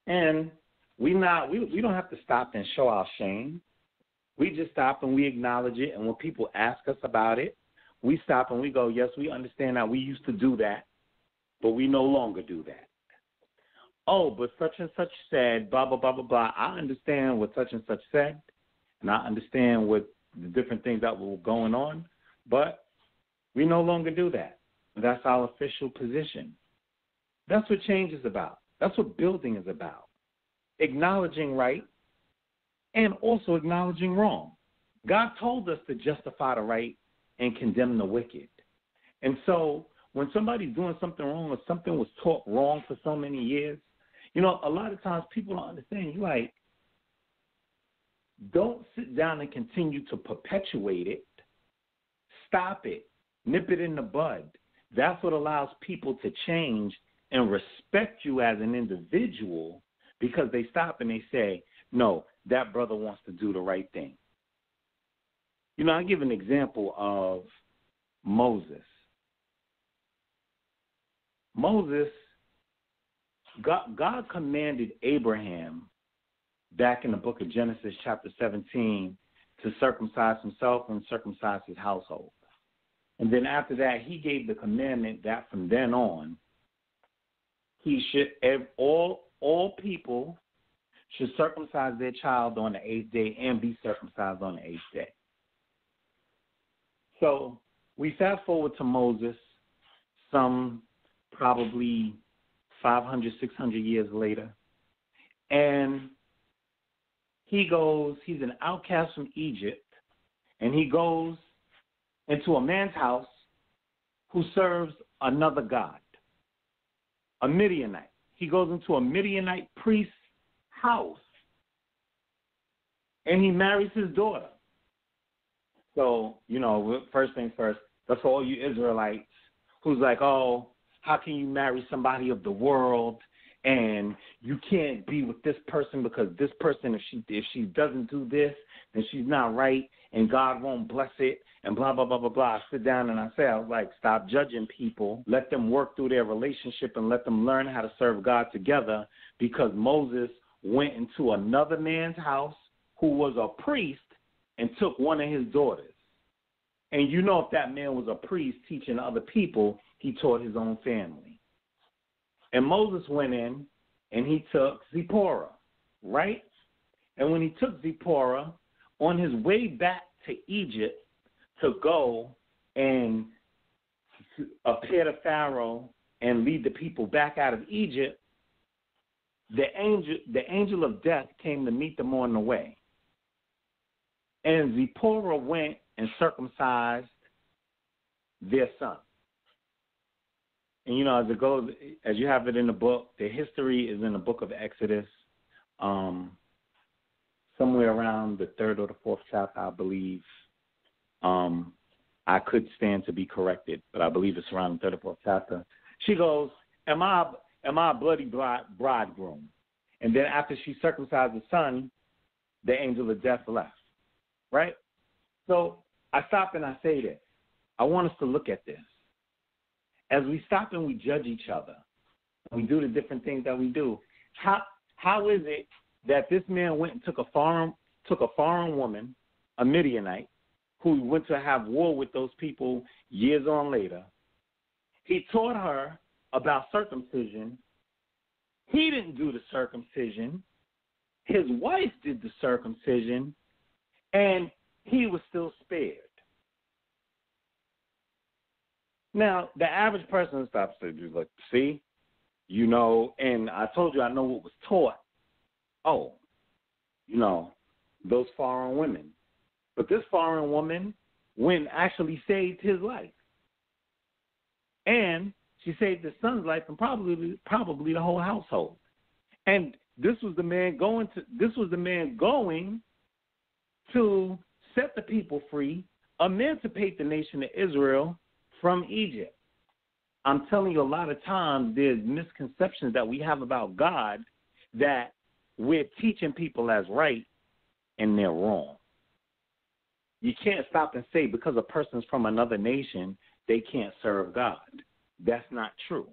And we don't have to stop and show our shame. We just stop and we acknowledge it, and when people ask us about it, we stop and we go, yes, we understand that we used to do that, but we no longer do that. Oh, but such and such said, blah, blah, blah, blah, blah. I understand what such and such said, and I understand what the different things that were going on, but we no longer do that. That's our official position. That's what change is about. That's what building is about. Acknowledging right and also acknowledging wrong. God told us to justify the right and condemn the wicked. And so when somebody's doing something wrong or something was taught wrong for so many years, a lot of times people don't understand. You're like, don't sit down and continue to perpetuate it. Stop it. Nip it in the bud. That's what allows people to change and respect you as an individual, because they stop and they say, no, that brother wants to do the right thing. I give an example of Moses. Moses, God commanded Abraham back in the book of Genesis chapter 17 to circumcise himself and circumcise his household. And then after that, he gave the commandment that from then on, he should all people should circumcise their child on the 8th day and be circumcised on the 8th day. So we fast forward to Moses, some probably 500, 600 years later, and he's an outcast from Egypt, and he goes into a man's house who serves another god, a Midianite. He goes into a Midianite priest's house, and he marries his daughter. So, first things first, that's for all you Israelites who's like, oh, how can you marry somebody of the world and you can't be with this person because this person, if she doesn't do this, then she's not right and God won't bless it and blah, blah, blah, blah, blah. I sit down and I say, I was like, stop judging people. Let them work through their relationship and let them learn how to serve God together, because Moses went into another man's house who was a priest and took one of his daughters. And if that man was a priest teaching other people, he taught his own family. And Moses went in and he took Zipporah, right? And when he took Zipporah, on his way back to Egypt to go and appear to Pharaoh and lead the people back out of Egypt, the angel of death came to meet them on the way. And Zipporah went and circumcised their son. And, as it goes, as you have it in the book, the history is in the book of Exodus, somewhere around the 3rd or the 4th chapter, I believe. I could stand to be corrected, but I believe it's around the 3rd or 4th chapter. She goes, am I a bloody bridegroom? And then after she circumcised the son, the angel of death left, right? So I stop and I say this. I want us to look at this. As we stop and we judge each other, we do the different things that we do, how is it that this man went and took a foreign woman, a Midianite, who went to have war with those people years on later? He taught her about circumcision. He didn't do the circumcision. His wife did the circumcision, and he was still spared. Now, the average person stops and is like, see, and I told you I know what was taught. Oh, those foreign women. But this foreign woman went and actually saved his life. And she saved his son's life and probably the whole household. And this was the man going to set the people free, emancipate the nation of Israel from Egypt. I'm telling you, a lot of times there's misconceptions that we have about God that we're teaching people as right, and they're wrong. You can't stop and say because a person's from another nation, they can't serve God. That's not true.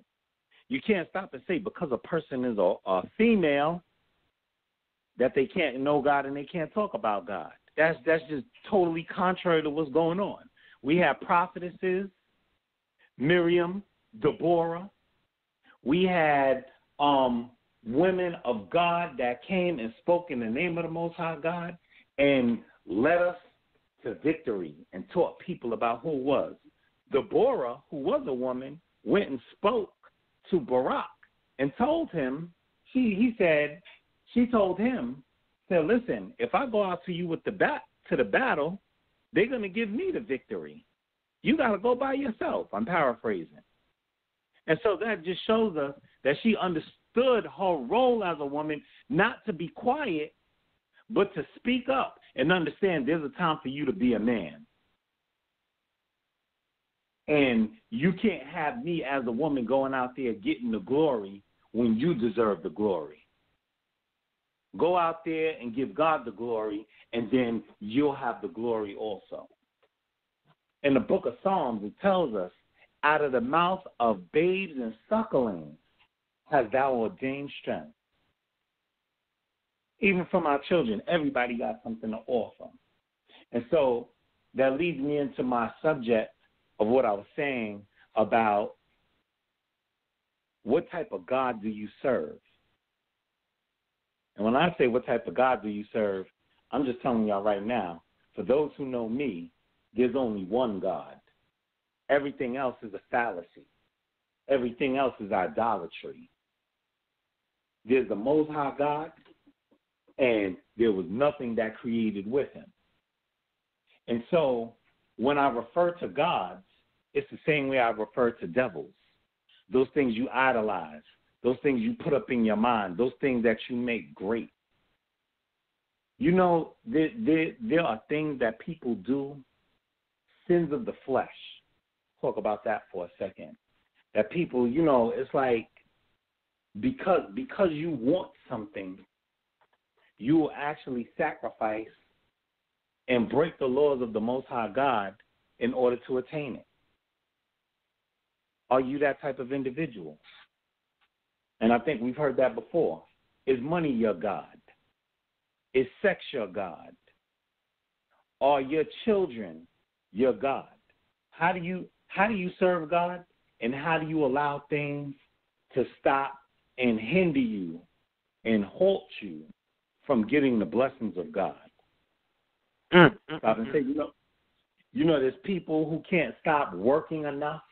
You can't stop and say because a person is a female that they can't know God and they can't talk about God. That's just totally contrary to what's going on. We have prophetesses, Miriam, Deborah. We had women of God that came and spoke in the name of the Most High God and led us to victory and taught people about who it was. Deborah, who was a woman, went and spoke to Barak and told him, she told him, listen, if I go out to you with to the battle, they're going to give me the victory. You got to go by yourself. I'm paraphrasing. And so that just shows us that she understood her role as a woman, not to be quiet, but to speak up and understand there's a time for you to be a man. And you can't have me as a woman going out there getting the glory when you deserve the glory. Go out there and give God the glory, and then you'll have the glory also. In the book of Psalms, it tells us, out of the mouth of babes and sucklings hast thou ordained strength. Even from our children, everybody got something to offer. And so that leads me into my subject of what I was saying about what type of God do you serve? And when I say what type of God do you serve, I'm just telling y'all right now, for those who know me, there's only one God. Everything else is a fallacy. Everything else is idolatry. There's the Most High God, and there was nothing that created with him. And so when I refer to gods, it's the same way I refer to devils. Those things you idolize, those things you put up in your mind, those things that you make great. You know, there are things that people do, sins of the flesh. Talk about that for a second. That people, you know, it's like because you want something, you will actually sacrifice and break the laws of the Most High God in order to attain it. Are you that type of individual? And I think we've heard that before. Is money your God? Is sex your God? Are your children your God? How do you serve God, and how do you allow things to stop and hinder you and halt you from getting the blessings of God? So I can say, you know, there's people who can't stop working enough.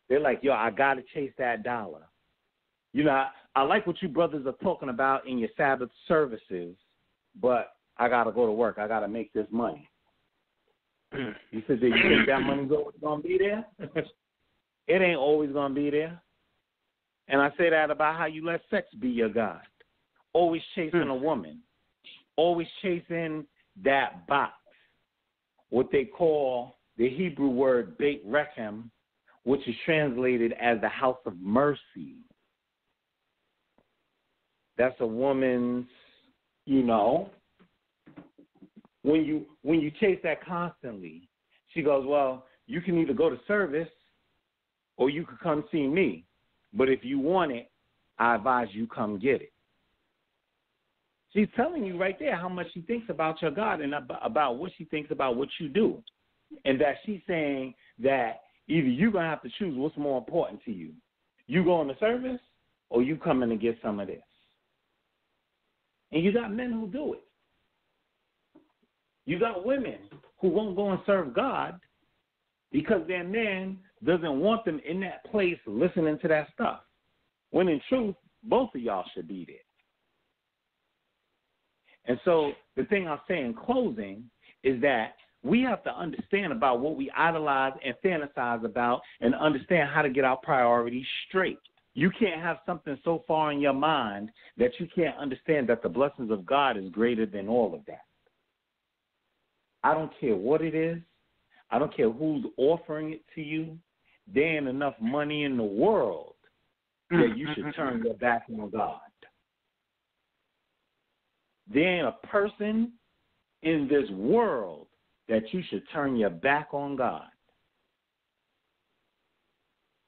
They're like, yo, I got to chase that dollar. You know, I like what you brothers are talking about in your Sabbath services, but I got to go to work. I got to make this money. You said, do you think that money's always going to be there? It ain't always going to be there. And I say that about how you let sex be your God. Always chasing a woman. Always chasing that box. What they call the Hebrew word Beit Rechem, which is translated as the house of mercy. That's a woman's, you know, when you chase that constantly, she goes, well, you can either go to service or you could come see me. But if you want it, I advise you come get it. She's telling you right there how much she thinks about your God and about what she thinks about what you do. And that she's saying that either you're going to have to choose what's more important to you. You going to service or you coming to get some of this. And you got men who do it. You got women who won't go and serve God because their man doesn't want them in that place listening to that stuff. When in truth, both of y'all should be there. And so the thing I'll say in closing is that we have to understand about what we idolize and fantasize about and understand how to get our priorities straight. You can't have something so far in your mind that you can't understand that the blessings of God is greater than all of that. I don't care what it is. I don't care who's offering it to you. There ain't enough money in the world that you should turn your back on God. There ain't a person in this world that you should turn your back on God.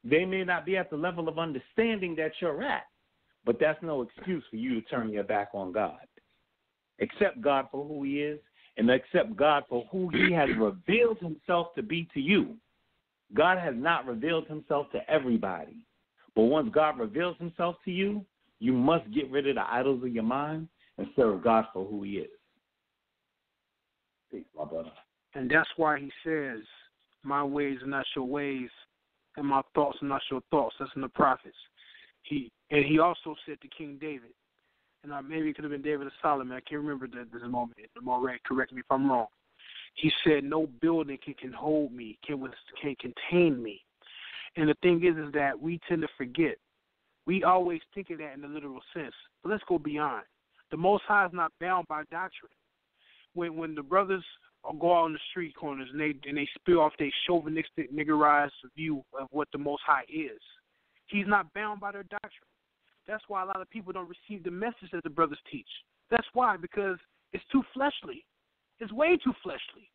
They may not be at the level of understanding that you're at, but that's no excuse for you to turn your back on God. Accept God for who he is and accept God for who he has revealed himself to be to you. God has not revealed himself to everybody. But once God reveals himself to you, you must get rid of the idols of your mind and serve God for who he is. Peace, my brother. And that's why he says, my ways are not your ways, and my thoughts are not your thoughts. That's in the prophets. He also said to King David, and maybe it could have been David or Solomon, I can't remember this moment. Moreh, correct me if I'm wrong. He said, no building can hold me, can contain me. And the thing is that we tend to forget. We always think of that in the literal sense. But let's go beyond. The Most High is not bound by doctrine. When the brothers go out on the street corners and they spill off their chauvinistic, niggerized view of what the Most High is, he's not bound by their doctrine. That's why a lot of people don't receive the message that the brothers teach. That's why, because it's too fleshly. It's way too fleshly.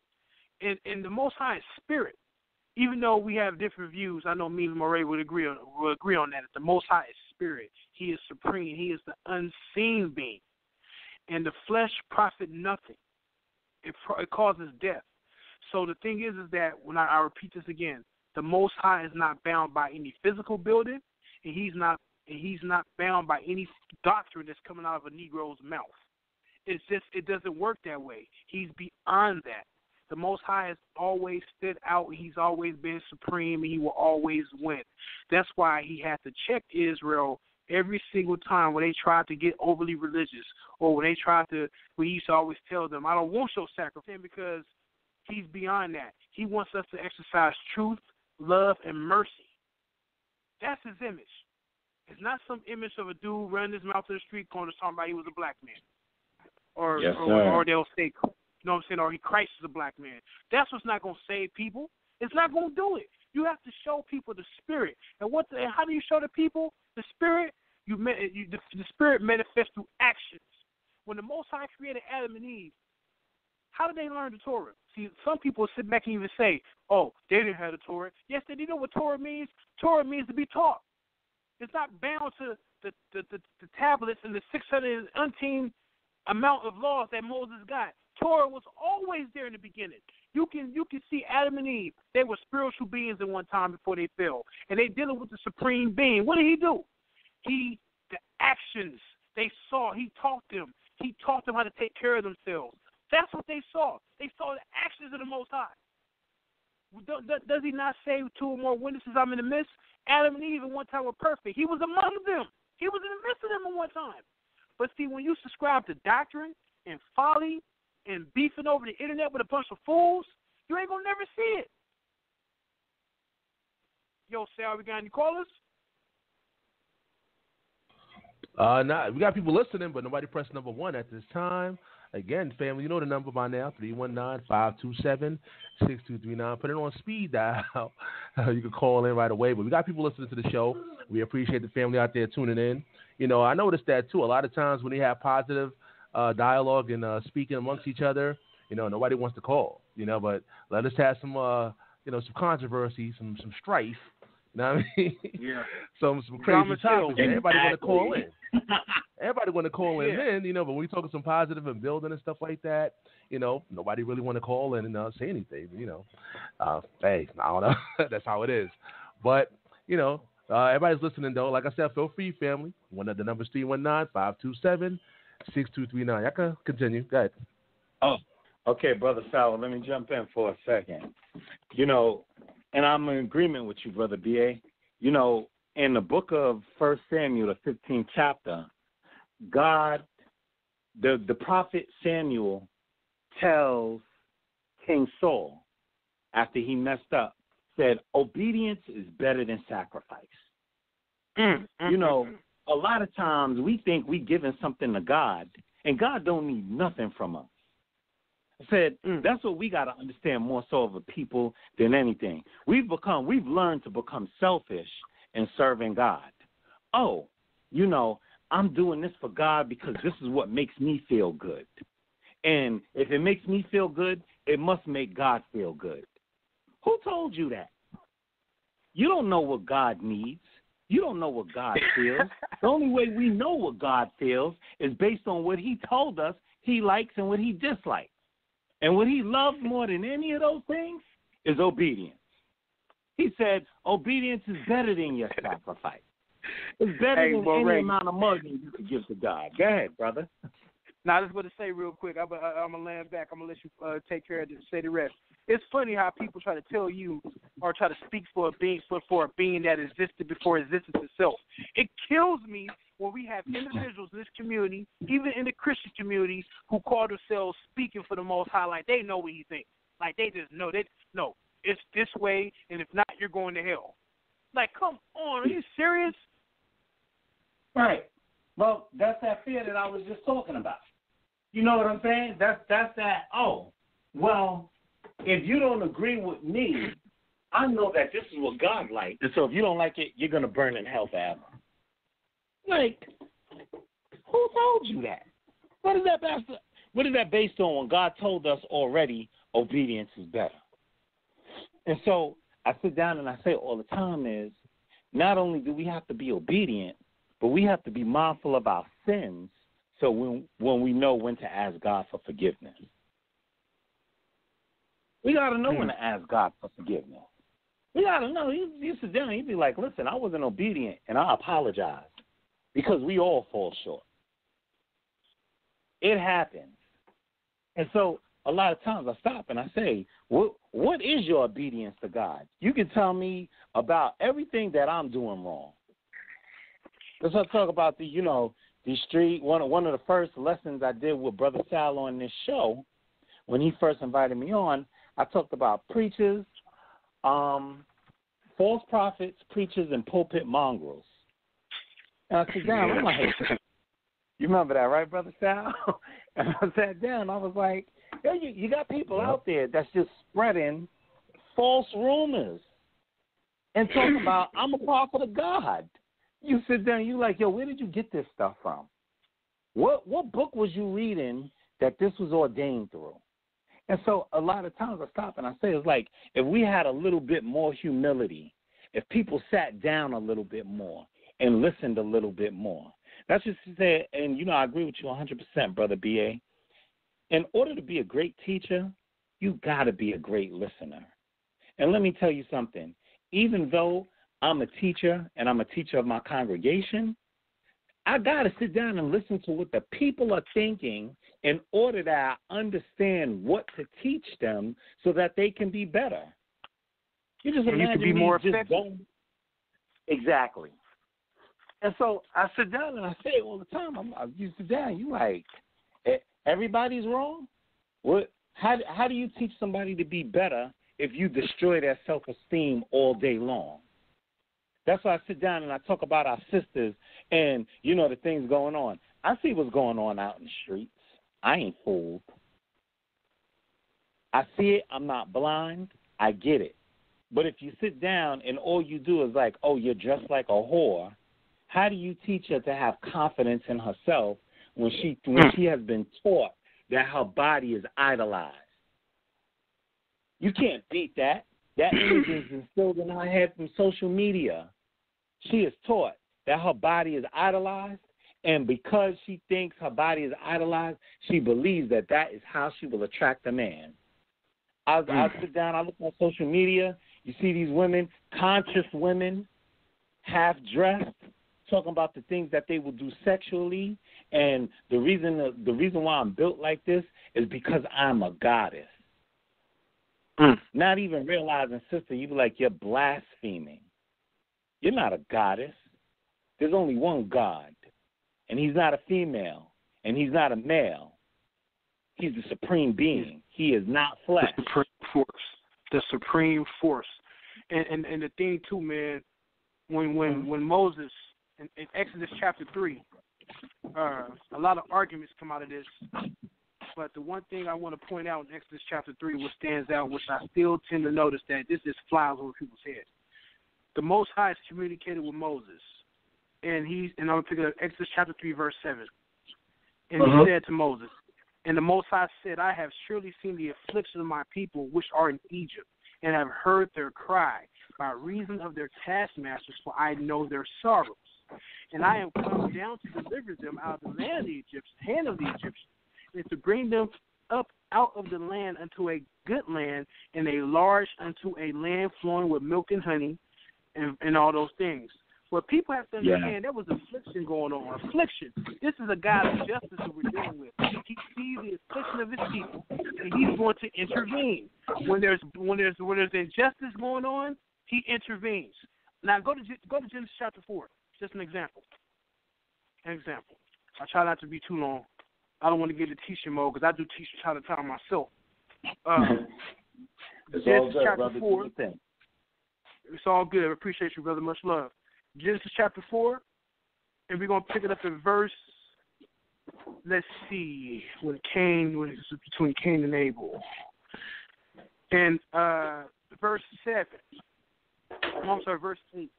And the Most High is spirit. even though we have different views, I know me and Moreh would agree on that. The Most High is spirit. He is supreme. He is the unseen being. And the flesh profit nothing. It causes death. So the thing is that when I repeat this again, the Most High is not bound by any physical building, and he's not bound by any doctrine that's coming out of a Negro's mouth. It's just, it doesn't work that way. He's beyond that. The Most High has always stood out. He's always been supreme, and he will always win. That's why he had to check Israel every single time when they tried to get overly religious, or when he used to always tell them, I don't want your sacrifice, because he's beyond that. He wants us to exercise truth, love, and mercy. That's his image. It's not some image of a dude running his mouth to the street corner talking about he was a black man. Or they'll say, you know what I'm saying, or Christ is a black man. That's what's not going to save people. It's not going to do it. You have to show people the spirit. And how do you show the people the spirit? The spirit manifests through actions. When the Most High created Adam and Eve, how did they learn the Torah? See, some people sit back and even say, oh, they didn't have the Torah. Yes, they did. You know what Torah means? Torah means to be taught. It's not bound to the tablets and the 600 umpteen amount of laws that Moses got. Torah was always there in the beginning. You can see Adam and Eve. They were spiritual beings at one time before they fell, and they dealing with the supreme being. What did he do? The actions they saw. He taught them. He taught them how to take care of themselves. That's what they saw. They saw the actions of the Most High. Does he not say 2 or more witnesses I'm in the midst? Adam and Eve at one time were perfect. He was among them. He was in the midst of them at one time. But see, when you subscribe to doctrine and folly and beefing over the internet with a bunch of fools, you ain't going to never see it. Yo, Sal, we got any callers? Nah, we got people listening, but nobody pressed number 1 at this time. Again, family, you know the number by now, 319-527-6239. Put it on speed dial. You can call in right away. But we got people listening to the show. We appreciate the family out there tuning in. You know, I noticed that, too. A lot of times when they have positive dialogue and speaking amongst each other, you know, nobody wants to call, you know. But let us have some, some controversy, some strife. You know what I mean? Yeah. some crazy topics. Everybody want to call in. Everybody want to call in, then, you know, but when we talking some positive and building and stuff like that, you know, nobody really want to call in and say anything, you know. Hey, I don't know. That's how it is. But, you know, everybody's listening, though. Like I said, feel free, family. The number's 319-527-6239. Y'all can continue. Go ahead. Oh, okay, Brother Sal, let me jump in for a second. You know, and I'm in agreement with you, Brother B.A. You know, in the book of 1 Samuel, the 15th chapter, God, the prophet Samuel tells King Saul, after he messed up, said, obedience is better than sacrifice. You know, a lot of times we think we giving something to God, and God don't need nothing from us. I said, that's what we got to understand more so of a people than anything. We've learned to become selfish in serving God. Oh, you know, I'm doing this for God because this is what makes me feel good. And if it makes me feel good, it must make God feel good. Who told you that? You don't know what God needs. You don't know what God feels. The only way we know what God feels is based on what he told us he likes and what he dislikes. And what he loves more than any of those things is obedience. He said, obedience is better than your sacrifice. It's better than any amount of money you could give to God. Go ahead, brother. Now, I just want to say real quick, I'm going to land back. I'm going to let you take care of this, say the rest. It's funny how people try to tell you or try to speak for a being that existed before existence itself. It kills me when we have individuals in this community, even in the Christian community, who call themselves speaking for the Most High like they know what he thinks. Like they just know. No, it's this way, and if not, you're going to hell. Like, come on, are you serious? Right. Well, that's that fear that I was just talking about. You know what I'm saying? That's that, oh, well, if you don't agree with me, I know that this is what God likes. And so if you don't like it, you're going to burn in hell forever. Like, who told you that? What is that based on when God told us already obedience is better? And so I sit down and I say all the time is, not only do we have to be obedient, but we have to be mindful of our sins so when we know when to ask God for forgiveness. We got to know when to ask God for forgiveness. We got to know. You sit down and you be like, listen, I wasn't obedient, and I apologize, because we all fall short. It happens. And so a lot of times I stop and I say, what is your obedience to God? You can tell me about everything that I'm doing wrong. Let's talk about the street. One of the first lessons I did with Brother Sal on this show, when he first invited me on, I talked about preachers, false prophets, preachers, and pulpit mongrels. And I sat down, I'm like, you remember that, right, Brother Sal? And I sat down, I was like, yo, you got people out there that's just spreading false rumors and talking about, I'm a prophet of God. You sit down, you like, yo, where did you get this stuff from? What book was you reading that this was ordained through? And so a lot of times I stop and I say, it's like, if we had a little bit more humility, if people sat down a little bit more and listened a little bit more. That's just to say, and, I agree with you 100%, Brother B.A. In order to be a great teacher, you got to be a great listener. And let me tell you something. Even though I'm a teacher and I'm a teacher of my congregation, I got to sit down and listen to what the people are thinking in order that I understand what to teach them so that they can be better. You just imagine you can be more effective. Exactly. And so I sit down and I say all the time, you sit down, you like, everybody's wrong? What? How do you teach somebody to be better if you destroy their self-esteem all day long? That's why I sit down and I talk about our sisters and, the things going on. I see what's going on out in the streets. I ain't fooled. I see it. I'm not blind. I get it. But if you sit down and all you do is like, oh, you're dressed like a whore, how do you teach her to have confidence in herself when she has been taught that her body is idolized? You can't beat that. That image is instilled in her head from social media. She is taught that her body is idolized, and because she thinks her body is idolized, she believes that is how she will attract a man. I sit down, I look on social media, you see these women, conscious women, half-dressed, talking about the things that they will do sexually, and the reason why I'm built like this is because I'm a goddess. Not even realizing, sister, you be like, you're blaspheming. You're not a goddess. There's only one God, and he's not a female, and he's not a male. He's the supreme being. He is not flesh. The supreme force. The supreme force. And the thing, too, man, when Moses, in Exodus chapter 3, a lot of arguments come out of this. But the one thing I want to point out in Exodus chapter 3, what stands out, which I still tend to notice that this just flies over people's heads. The Most High is communicated with Moses. And I'm going to pick up Exodus chapter 3, verse 7. And he said to Moses, and the Most High said, I have surely seen the affliction of my people which are in Egypt, and have heard their cry by reason of their taskmasters, for I know their sorrows. And I am come down to deliver them out of the hand of the Egyptians, and to bring them up out of the land unto a good land, and a large unto a land flowing with milk and honey, and all those things. What people have to understand, there was affliction going on. Affliction. This is a God of justice that we're dealing with. He sees the affliction of his people, and he's going to intervene. When there's injustice going on, he intervenes. Now go to Genesis chapter 4. Just an example. I try not to be too long. I don't want to get into teaching mode because I do teach time to time myself. Genesis chapter 4. It's all good. I appreciate you, brother. Much love. Genesis chapter 4, and we're going to pick it up in verse, let's see, when it's between Cain and Abel. And verse 7. I'm sorry, verse 8.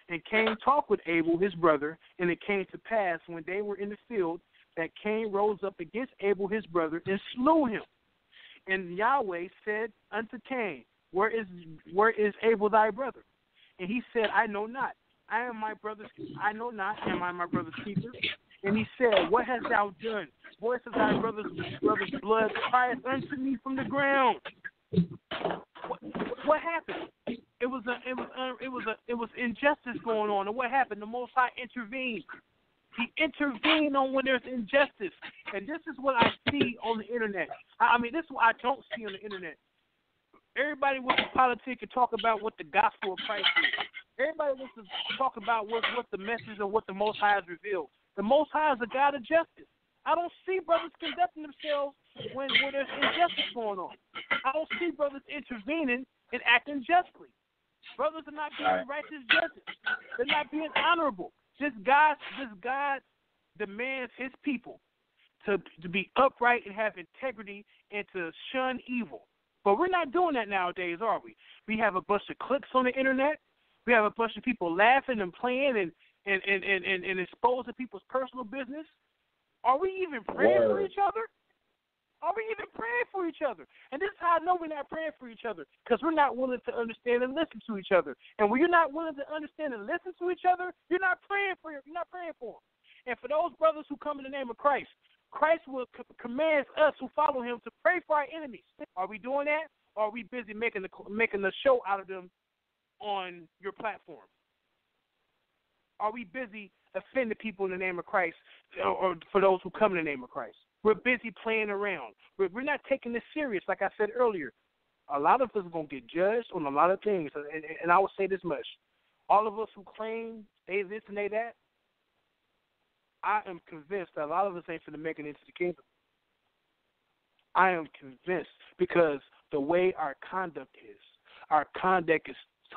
And Cain talked with Abel, his brother, and it came to pass when they were in the field that Cain rose up against Abel, his brother, and slew him. And Yahweh said unto Cain, where is Abel thy brother? And he said, I know not. I know not, am I my brother's keeper? And he said, what hast thou done? Voice of thy brother's blood crieth unto me from the ground. What happened? It was injustice going on. And what happened? The Most High intervened. He intervened on when there's injustice. And this is what I see on the internet. I mean, this is what I don't see on the internet. Everybody wants to politic and talk about what the gospel of Christ is. Everybody wants to talk about what the message of what the Most High has revealed. The Most High is a God of justice. I don't see brothers conducting themselves when there's injustice going on. I don't see brothers intervening and acting justly. Brothers are not being righteous judges. They're not being honorable. This God demands his people to be upright and have integrity and to shun evil. But we're not doing that nowadays, are we? We have a bunch of clips on the internet. We have a bunch of people laughing and playing and exposing people's personal business. Are we even praying for each other? Are we even praying for each other? And this is how I know we're not praying for each other, because we're not willing to understand and listen to each other. And when you're not willing to understand and listen to each other, you're not praying for them. And for those brothers who come in the name of Christ, Christ will command us who follow him to pray for our enemies. Are we doing that? Or are we busy making the show out of them on your platform? Are we busy offending people in the name of Christ, or for those who come in the name of Christ? We're busy playing around. We're not taking this serious. Like I said earlier, a lot of us are going to get judged on a lot of things. And I will say this much. All of us who claim they this and they that, I am convinced that a lot of us ain't finna make it into the kingdom. I am convinced, because the way our conduct is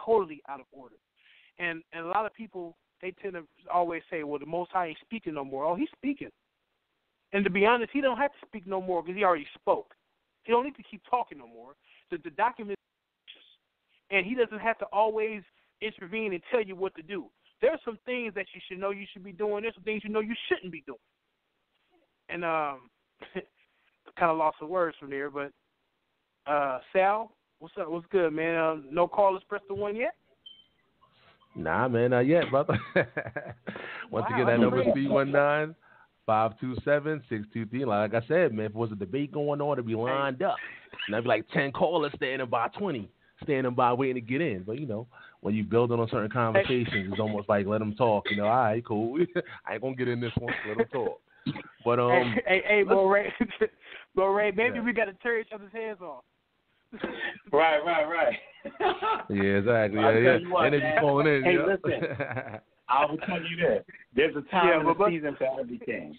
totally out of order. And a lot of people, they tend to always say, well, the Most High ain't speaking no more. Oh, he's speaking. And to be honest, he don't have to speak no more because he already spoke. He don't need to keep talking no more. The document is, and he doesn't have to always intervene and tell you what to do. There are some things that you should know you should be doing. There's some things you know you shouldn't be doing. And kind of lost some words from there, but Sal, what's up? What's good, man? No callers press the one yet? Nah, man, not yet, brother. Once again, that number is 319-527-623. Like I said, man, if it was a debate going on, it'd be lined up. And I'd be like 10 callers standing by 20, standing by waiting to get in. But, you know, when you build on certain conversations, it's almost like let them talk. You know, all right, cool. I ain't going to get in this one. Let them talk. But, hey, Moreh, maybe we got to tear each other's hands off. Right. Yeah, exactly. Yeah. And if you're calling in, hey, listen, I will tell you this: there's a time and a season for everything.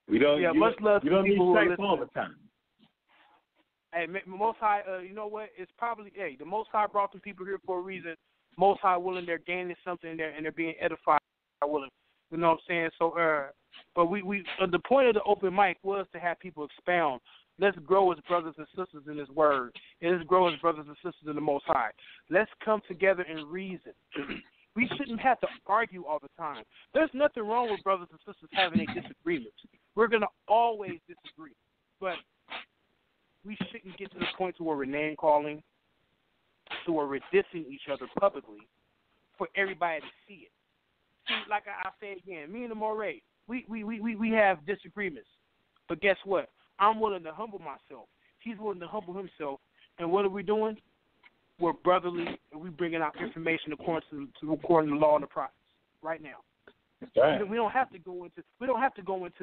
We don't. Much love. You don't need sex all the time. Hey, Most High, you know what? It's probably the Most High brought some people here for a reason. Most High willing, they're gaining something there, and they're being edified. Willing, you know what I'm saying? So, but we the point of the open mic was to have people expound. Let's grow as brothers and sisters in His Word. And let's grow as brothers and sisters in the Most High. Let's come together and reason. We shouldn't have to argue all the time. There's nothing wrong with brothers and sisters having a disagreement. We're going to always disagree. But we shouldn't get to the point to where we're name-calling, to where we're dissing each other publicly for everybody to see it. See, like I say again, me and the Moreh, we have disagreements. But guess what? I'm willing to humble myself. He's willing to humble himself. And what are we doing? We're brotherly, and we're bringing out information according to the law and the prophets right now. That's right. We don't have to go into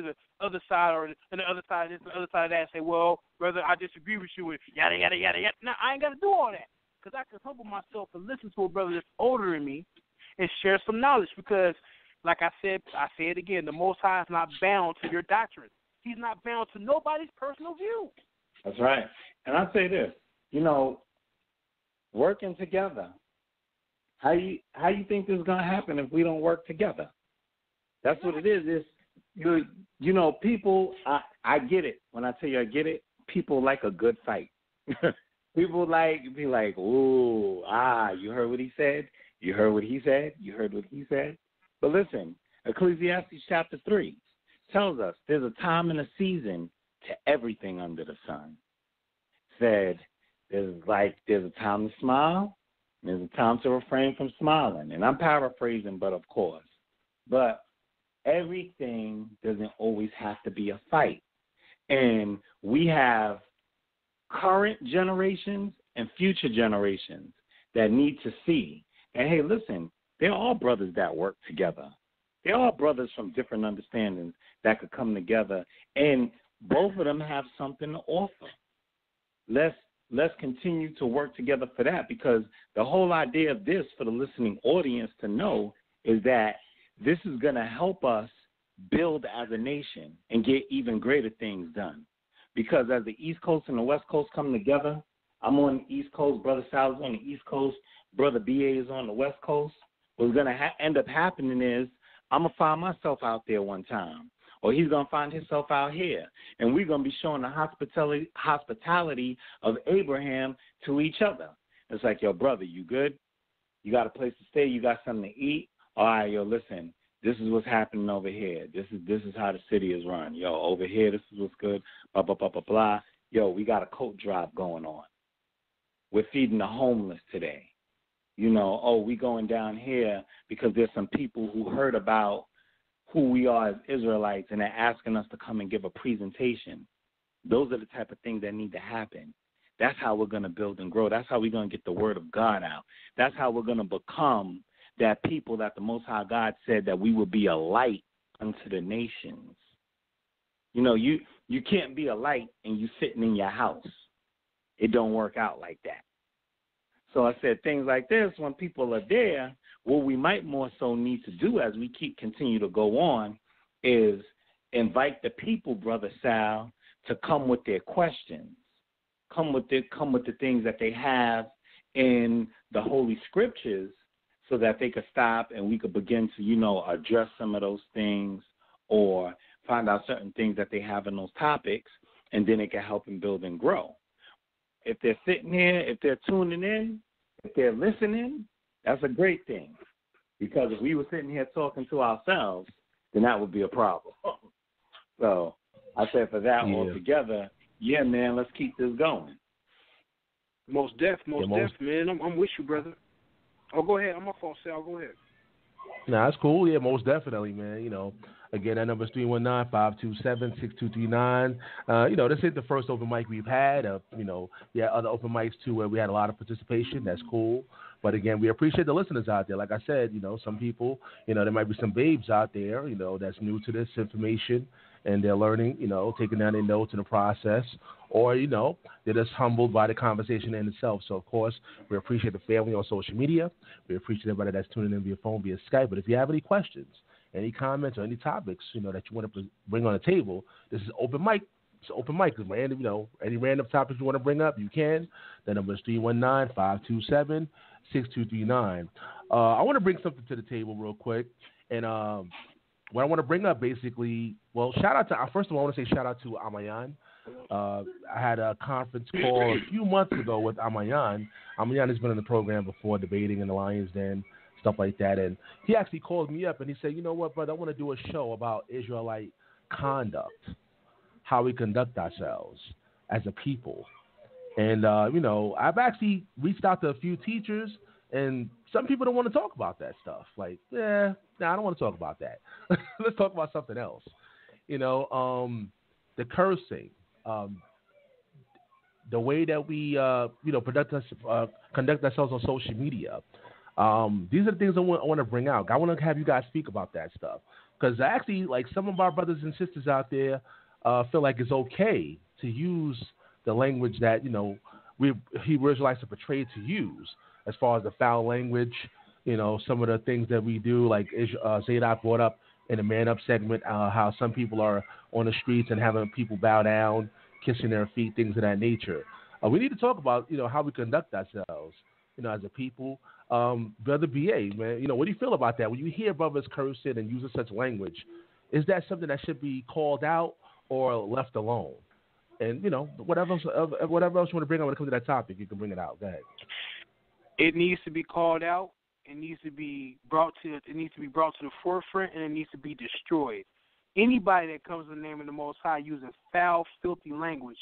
the other side or the other side of this, the other side of that, and say, well, brother, I disagree with you, and yada yada yada yada. No, I ain't got to do all that, because I can humble myself and listen to a brother that's older than me and share some knowledge. Because, like I say it again, the Most High is not bound to your doctrine. He's not bound to nobody's personal view. That's right. And I say this, working together. How you think this is gonna happen if we don't work together? That's what it is. It's people. I get it. When I tell you I get it, people like a good fight. People be like, ooh, you heard what he said. You heard what he said. You heard what he said. But listen, Ecclesiastes chapter 3 tells us there's a time and a season to everything under the sun. Said There's a time to smile, and there's a time to refrain from smiling. And I'm paraphrasing, but of course. But everything doesn't always have to be a fight. And we have current generations and future generations that need to see that, hey, listen, they're all brothers that work together. They're all brothers from different understandings that could come together, and both of them have something to offer. Let's continue to work together for that, because the whole idea of this for the listening audience to know is that this is going to help us build as a nation and get even greater things done. Because as the East Coast and the West Coast come together, I'm on the East Coast, Brother Sal is on the East Coast, Brother B.A. is on the West Coast. What's going to end up happening is I'm going to find myself out there one time, or he's going to find himself out here, and we're going to be showing the hospitality of Abraham to each other. It's like, yo, brother, you good? You got a place to stay? You got something to eat? All right, yo, listen, this is what's happening over here. This is how the city is run. Yo, over here, this is what's good, blah, blah, blah, blah, blah. Yo, we got a coat drive going on. We're feeding the homeless today. You know, oh, we going down here because there's some people who heard about who we are as Israelites, and they're asking us to come and give a presentation. Those are the type of things that need to happen. That's how we're going to build and grow. That's how we're going to get the word of God out. That's how we're going to become that people that the Most High God said that we will be a light unto the nations. You know, you can't be a light and you sitting in your house. It don't work out like that. So I said things like this, when people are there, what we might more so need to do as we continue to go on is invite the people, Brother Sal, to come with their questions, come with the things that they have in the Holy Scriptures, so that they could stop and we could begin to, you know, address some of those things or find out certain things that they have in those topics, and then it can help them build and grow. If they're sitting here, if they're tuning in, if they're listening, that's a great thing. Because if we were sitting here talking to ourselves, then that would be a problem. So I said for that altogether, yeah, man, let's keep this going. Most def, man. I'm with you, brother. Oh, go ahead. I'm my phone, Sal. Go ahead. Nah, that's cool. Yeah, most definitely, man. You know, again, that number is 319-527-6239. You know, this ain't the first open mic we've had. You know, other open mics too where we had a lot of participation. That's cool. But again, we appreciate the listeners out there. Like I said, you know, some people, you know, there might be some babes out there, you know, that's new to this information and they're learning, you know, taking down their notes in the process. Or, you know, they're just humbled by the conversation in itself. So, of course, we appreciate the family on social media. We appreciate everybody that's tuning in via phone, via Skype. But if you have any questions, any comments, or any topics, you know, that you want to bring on the table, this is open mic. It's open mic. Because, you know, any random topics you want to bring up, you can. The number is 319-527-6239. I want to bring something to the table real quick. And what I want to bring up, basically, well, shout out to, first of all, I want to say shout out to Amayan. I had a conference call a few months ago with Amayan. Amayan has been in the program before, debating in the Lions Den, stuff like that. And he actually called me up and he said, you know what, brother, I want to do a show about Israelite conduct, how we conduct ourselves as a people. And, you know, I've actually reached out to a few teachers, and some people don't want to talk about that stuff. Like, I don't want to talk about that. Let's talk about something else. You know, the cursing. The way that we, you know, conduct ourselves on social media. These are the things I want to bring out. I want to have you guys speak about that stuff. Because actually, like, some of our brothers and sisters out there feel like it's okay to use the language that, you know, Hebrew Israelites are portrayed to use, as far as the foul language, you know, some of the things that we do, like Zadok brought up in the Man Up segment, how some people are on the streets and having people bow down, kissing their feet, things of that nature. We need to talk about, you know, how we conduct ourselves, you know, as a people. Brother B.A., man, you know, what do you feel about that? When you hear brothers cursing and using such language, is that something that should be called out or left alone? And, you know, whatever else you want to bring up when it comes to that topic, you can bring it out. Go ahead. It needs to be called out. It needs to be brought to the forefront, and it needs to be destroyed. Anybody that comes in the name of the Most High using foul, filthy language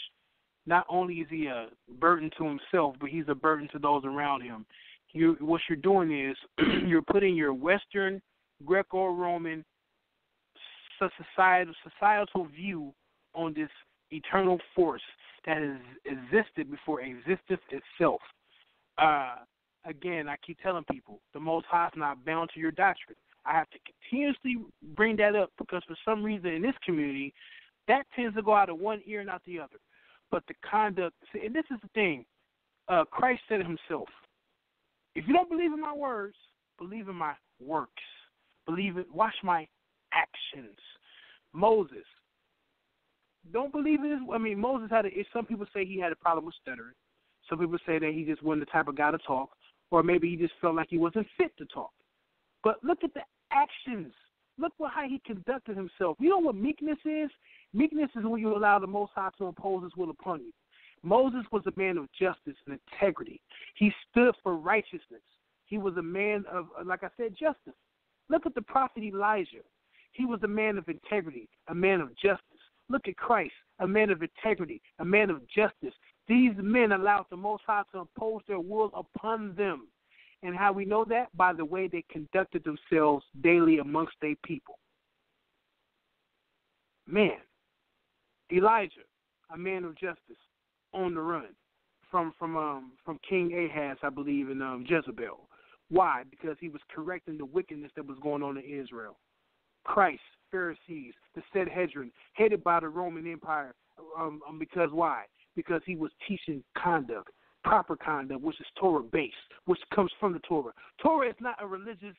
not only is he a burden to himself, but he's a burden to those around him. What you're doing is you're putting your Western Greco-Roman societal view on this eternal force that has existed before existence itself. Again, I keep telling people, the Most High is not bound to your doctrine. I have to continuously bring that up because for some reason in this community, that tends to go out of one ear and out the other. But the conduct, and this is the thing, Christ said it himself. If you don't believe in my words, believe in my works. Believe it, watch my actions. Moses, don't believe in his, Moses some people say he had a problem with stuttering. Some people say that he just wasn't the type of guy to talk, or maybe he just felt like he wasn't fit to talk. But look at the actions. Look how he conducted himself. You know what meekness is? Meekness is when you allow the Most High to impose his will upon you. Moses was a man of justice and integrity. He stood for righteousness. He was a man of, like I said, justice. Look at the prophet Elijah. He was a man of integrity, a man of justice. Look at Christ, a man of integrity, a man of justice. These men allowed the Most High to impose their will upon them. And how we know that? By the way they conducted themselves daily amongst their people. Man, Elijah, a man of justice, on the run from King Ahaz, I believe, and Jezebel. Why? Because he was correcting the wickedness that was going on in Israel. Christ, Pharisees, the Sanhedrin, hated by the Roman Empire. Because why? Because he was teaching conduct, proper conduct, which is Torah-based, which comes from the Torah. Torah is not a religious,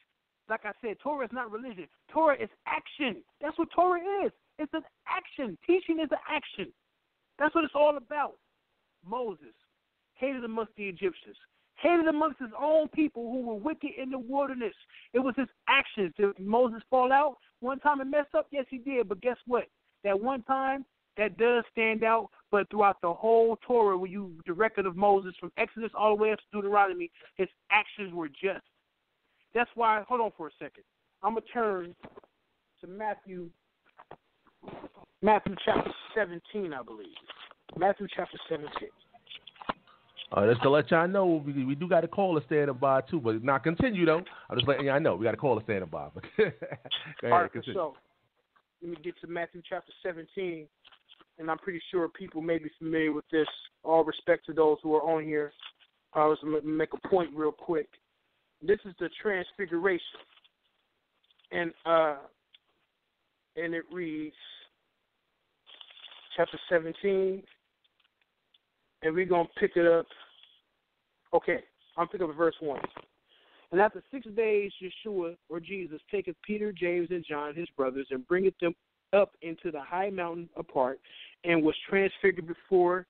like I said, Torah is not religion. Torah is action. That's what Torah is. It's an action. Teaching is an action. That's what it's all about. Moses hated amongst the Egyptians, hated amongst his own people who were wicked in the wilderness. It was his actions. Did Moses fall out one time and mess up? Yes, he did. But guess what? That one time, that does stand out. But throughout the whole Torah, the record of Moses from Exodus all the way up to Deuteronomy, his actions were just. That's why, hold on for a second. I'm going to turn to Matthew chapter 17, I believe. Matthew chapter 17. Just to let y'all know, we do got a caller standing by too, but not continue though. I'm just letting y'all know we got a caller standing by. Go ahead, all right, continue. So let me get to Matthew chapter 17, and I'm pretty sure people may be familiar with this. All respect to those who are on here. I was going to make a point real quick. This is the Transfiguration, and it reads chapter 17. And we're going to pick it up. Okay, I'm picking up verse 1. And after 6 days, Yeshua, or Jesus, taketh Peter, James, and John, his brothers, and bringeth them up into the high mountain apart, and was transfigured before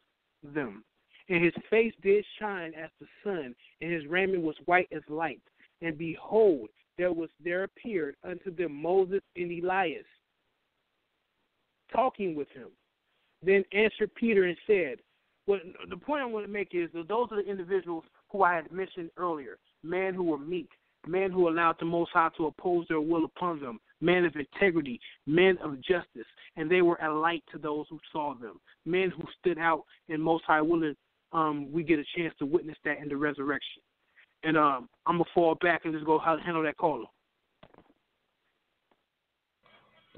them. And his face did shine as the sun, and his raiment was white as light. And behold, there appeared unto them Moses and Elias, talking with him. Then answered Peter and said, well, the point I want to make is that those are the individuals who I had mentioned earlier, men who were meek, men who allowed the Most High to oppose their will upon them, men of integrity, men of justice, and they were a light to those who saw them, men who stood out in Most High willing. We get a chance to witness that in the resurrection. And I'm going to fall back and just go handle that caller.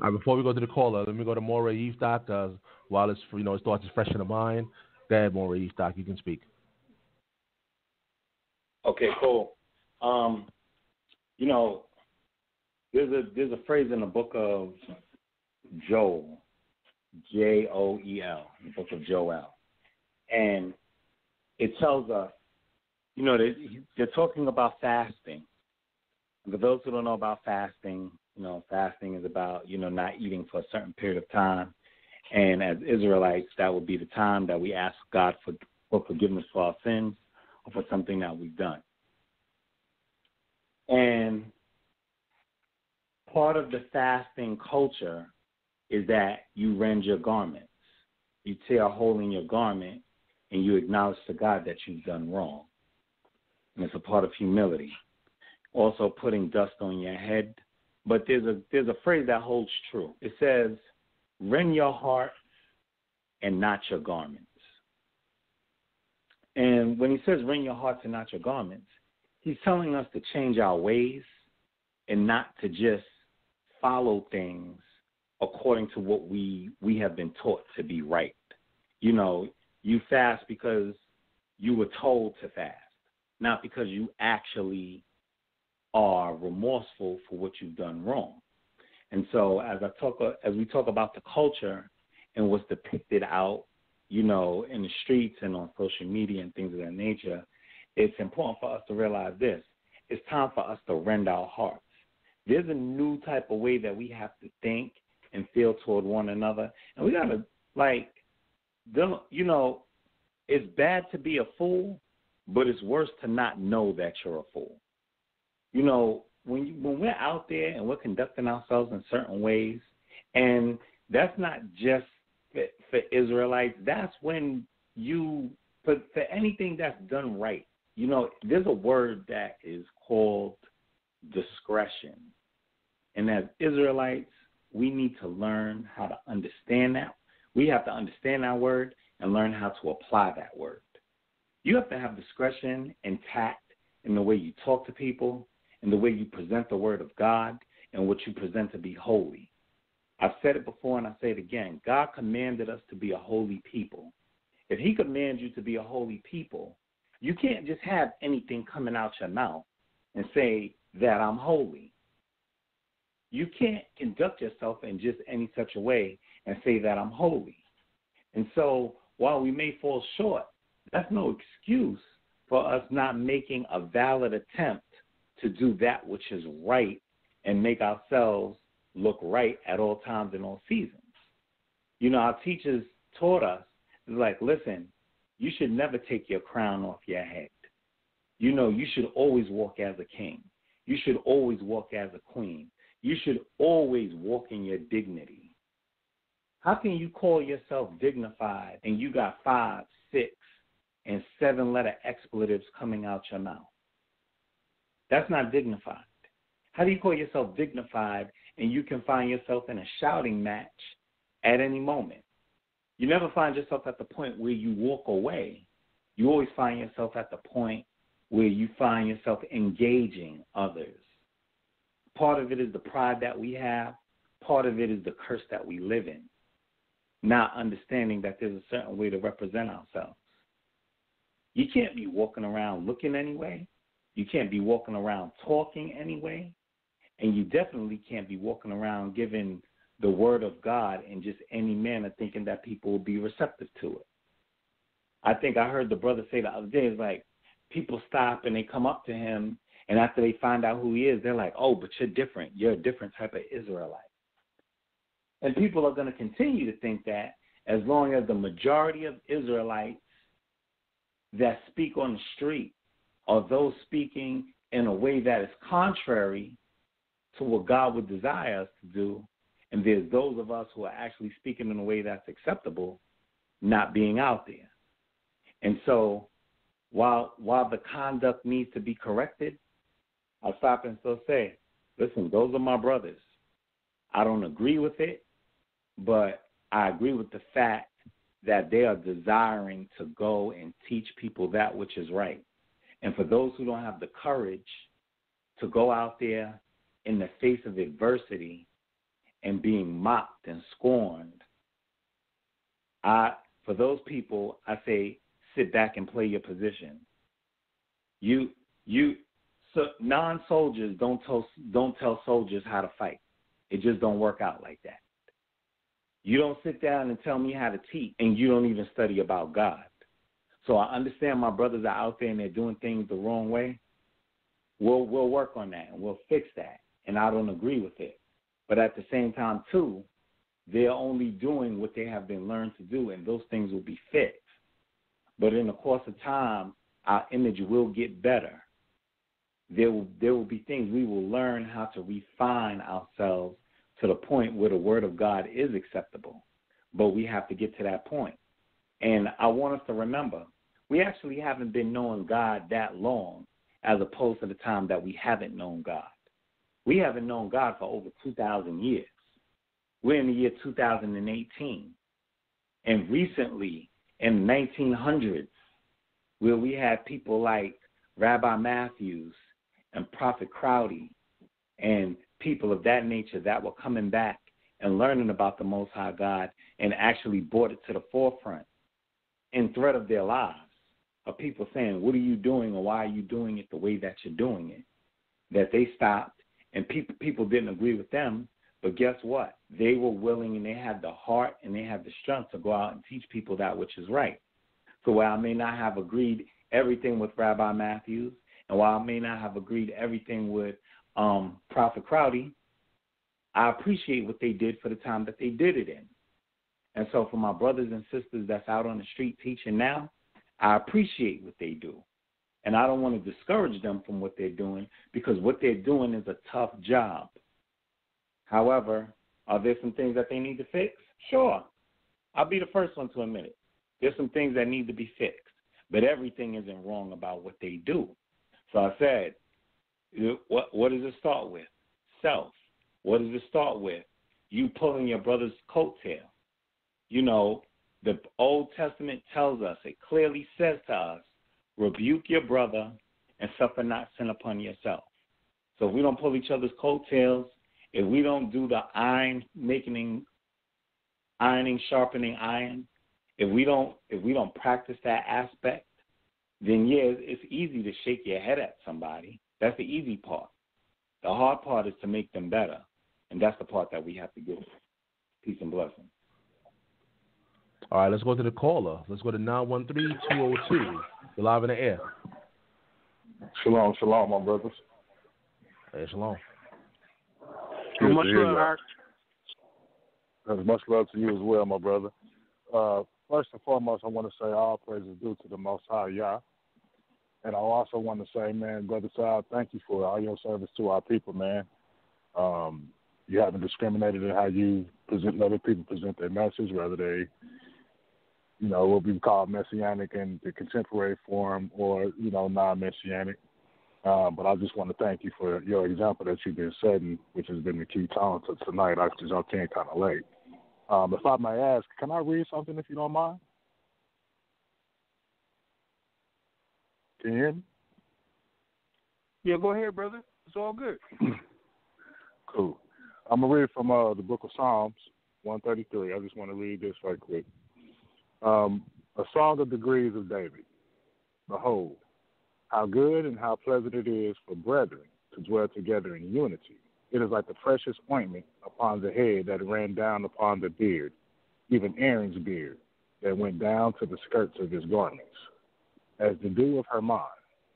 All right, before we go to the caller, let me go to Moreh Yeftahk while it's his thoughts is fresh in the mind. Go ahead, Moreh Yeftahk, you can speak. Okay, cool. There's a phrase in the book of Joel, Joel, the book of Joel, and it tells us, they're talking about fasting. And for those who don't know about fasting, fasting is about, not eating for a certain period of time. And as Israelites, that would be the time that we ask God for forgiveness for our sins or for something that we've done. And part of the fasting culture is that you rend your garments. You tear a hole in your garment and you acknowledge to God that you've done wrong. And it's a part of humility. Also putting dust on your head. But there's a phrase that holds true. It says, rend your heart and not your garments. And when he says rend your hearts and not your garments, he's telling us to change our ways and not to just follow things according to what we have been taught to be right. You know, you fast because you were told to fast, not because you actually are remorseful for what you've done wrong. And so as we talk about the culture and what's depicted out, you know, in the streets and on social media and things of that nature, it's important for us to realize this. It's time for us to rend our hearts. There's a new type of way that we have to think and feel toward one another. And we got to, like, you know, it's bad to be a fool, but it's worse to not know that you're a fool. You know, when we're out there and we're conducting ourselves in certain ways, and that's not just for Israelites, that's when for anything that's done right, you know, there's a word that is called discretion. And as Israelites, we need to learn how to understand that. We have to understand that word and learn how to apply that word. You have to have discretion and tact in the way you talk to people, in the way you present the word of God, and what you present to be holy. I've said it before and I say it again. God commanded us to be a holy people. If he commands you to be a holy people, you can't just have anything coming out your mouth and say that I'm holy. You can't conduct yourself in just any such a way and say that I'm holy. And so while we may fall short, that's no excuse for us not making a valid attempt to do that which is right and make ourselves look right at all times and all seasons. You know, our teachers taught us, like, listen, you should never take your crown off your head. You know, you should always walk as a king. You should always walk as a queen. You should always walk in your dignity. How can you call yourself dignified and you got 5, 6, and 7-letter expletives coming out your mouth? That's not dignified. How do you call yourself dignified and you can find yourself in a shouting match at any moment? You never find yourself at the point where you walk away. You always find yourself at the point where you find yourself engaging others. Part of it is the pride that we have. Part of it is the curse that we live in, not understanding that there's a certain way to represent ourselves. You can't be walking around looking anyway. You can't be walking around talking anyway. And you definitely can't be walking around giving the word of God in just any manner thinking that people will be receptive to it. I think I heard the brother say the other day, it's like people stop and they come up to him, and after they find out who he is, they're like, oh, but you're different. You're a different type of Israelite. And people are going to continue to think that as long as the majority of Israelites that speak on the street are those speaking in a way that is contrary to what God would desire us to do, and there's those of us who are actually speaking in a way that's acceptable, not being out there. And so while the conduct needs to be corrected, I'll stop and still say, listen, those are my brothers. I don't agree with it, but I agree with the fact that they are desiring to go and teach people that which is right. And for those who don't have the courage to go out there in the face of adversity and being mocked and scorned, for those people, I say, sit back and play your position. So non-soldiers don't tell soldiers how to fight. It just don't work out like that. You don't sit down and tell me how to teach, and you don't even study about God. So I understand my brothers are out there and they're doing things the wrong way. We'll work on that and we'll fix that, and I don't agree with it. But at the same time, too, they're only doing what they have been learned to do, and those things will be fixed. But in the course of time, our image will get better. There will be things we will learn how to refine ourselves to the point where the word of God is acceptable. But we have to get to that point. And I want us to remember, we actually haven't been knowing God that long as opposed to the time that we haven't known God. We haven't known God for over 2,000 years. We're in the year 2018. And recently, in the 1900s, where we had people like Rabbi Matthews and Prophet Crowdy and people of that nature that were coming back and learning about the Most High God and actually brought it to the forefront in threat of their lives, of people saying, what are you doing or why are you doing it the way that you're doing it? That they stopped and people didn't agree with them, but guess what? They were willing and they had the heart and they had the strength to go out and teach people that which is right. So while I may not have agreed everything with Rabbi Matthews, and while I may not have agreed everything with Prophet Crowdy, I appreciate what they did for the time that they did it in. And so for my brothers and sisters that's out on the street teaching now, I appreciate what they do. And I don't want to discourage them from what they're doing, because what they're doing is a tough job. However, are there some things that they need to fix? Sure. I'll be the first one to admit it. There's some things that need to be fixed, but everything isn't wrong about what they do. So I said, what does it start with? Self. What does it start with? You pulling your brother's coattail. You know, the Old Testament tells us, it clearly says to us, rebuke your brother and suffer not sin upon yourself. So if we don't pull each other's coattails, if we don't do the ironing, sharpening iron, if we don't practice that aspect, then yeah, it's easy to shake your head at somebody. That's the easy part. The hard part is to make them better, and that's the part that we have to do. Peace and blessings. All right, let's go to the caller. Let's go to 913-202. You're live in the air. Shalom, shalom, my brothers. Hey, shalom. Much love. As much love to you as well, my brother. First and foremost, I want to say all praise is due to the Most High Yah. And I also want to say, man, Brother Sal, thank you for all your service to our people, man. You haven't discriminated in how you let other people present their message, whether they, what we call messianic in the contemporary form or, non-messianic. But I just want to thank you for your example that you've been setting, which has been the key tone to tonight. I just came kind of late. If I may ask, can I read something if you don't mind? Can you hear me? Yeah, go ahead, brother. It's all good. Cool. I'm going to read from the book of Psalms, 133. I just want to read this right quick. A song of degrees of David. Behold, how good and how pleasant it is for brethren to dwell together in unity. It is like the precious ointment upon the head that ran down upon the beard, even Aaron's beard, that went down to the skirts of his garments, as the dew of Hermon,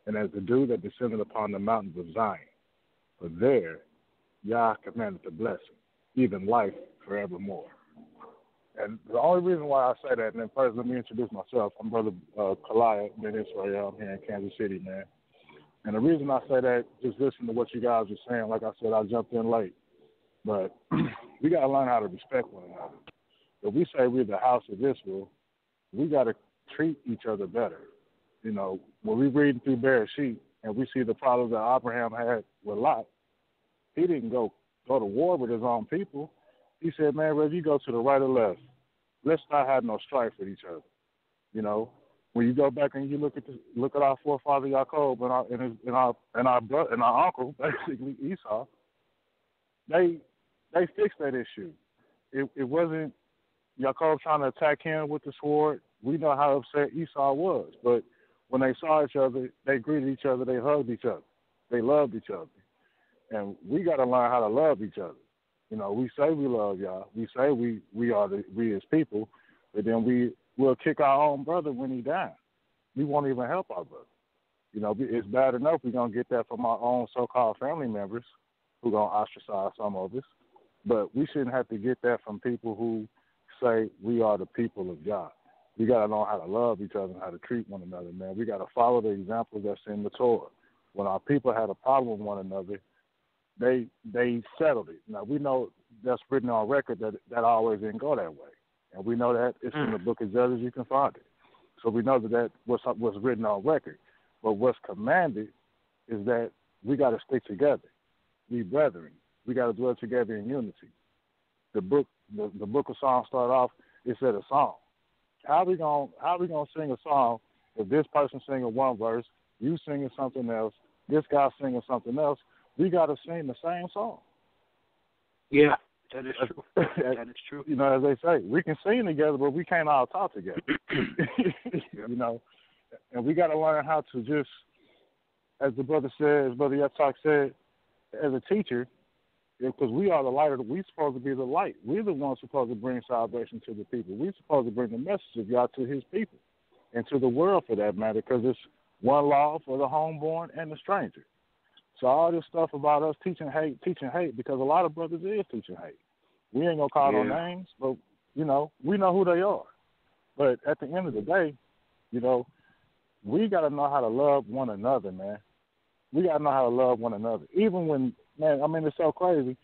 and as the dew that descended upon the mountains of Zion. For there Yah commanded the blessing, even life forevermore. And the only reason why I say that, and then first let me introduce myself. I'm Brother Kalaya Ben Israel. I'm here in Kansas City, man. And the reason I say that, just listen to what you guys are saying. Like I said, I jumped in late. But we got to learn how to respect one another. If we say we're the house of Israel, we got to treat each other better. When we read through Bereshit and we see the problems that Abraham had with Lot, he didn't go to war with his own people. He said, man, whether you go to the right or left, let's not have no strife with each other. When you go back and you look at our forefather Jacob and our uncle, basically Esau, they fixed that issue. It wasn't Jacob trying to attack him with the sword. We know how upset Esau was, but when they saw each other, they greeted each other, they hugged each other, they loved each other, and we got to learn how to love each other. We say we love y'all, we say we as people, but then we'll kick our own brother when he dies. We won't even help our brother. It's bad enough we're going to get that from our own so-called family members who are going to ostracize some of us, but we shouldn't have to get that from people who say we are the people of God. We got to know how to love each other and how to treat one another, man. We got to follow the examples that's in the Torah. When our people had a problem with one another, they settled it. Now, we know that's written on record that always didn't go that way. And we know that it's in the book of Judges, you can find it. So we know that what's written on record. But what's commanded is that we got to stick together. We brethren. We got to dwell together in unity. The book of Psalms started off, it said a song. How we gonna sing a song if this person singing one verse, you singing something else, this guy singing something else, we got to sing the same song. Yeah, that is true. That is true. You know, as they say, we can sing together, but we can't all talk together. You know, and we got to learn how to just, as the brother said, as Brother Yeftahk said, as a teacher, because we are the light of the, we're supposed to be the light. We're the ones supposed to bring salvation to the people. We're supposed to bring the message of God to his people and to the world for that matter, because it's one law for the homeborn and the stranger. So all this stuff about us teaching hate, because a lot of brothers is teaching hate. We ain't going to call no names, but, you know, we know who they are. But at the end of the day, you know, we got to know how to love one another, man. We got to know how to love one another. Even when, man, I mean, it's so crazy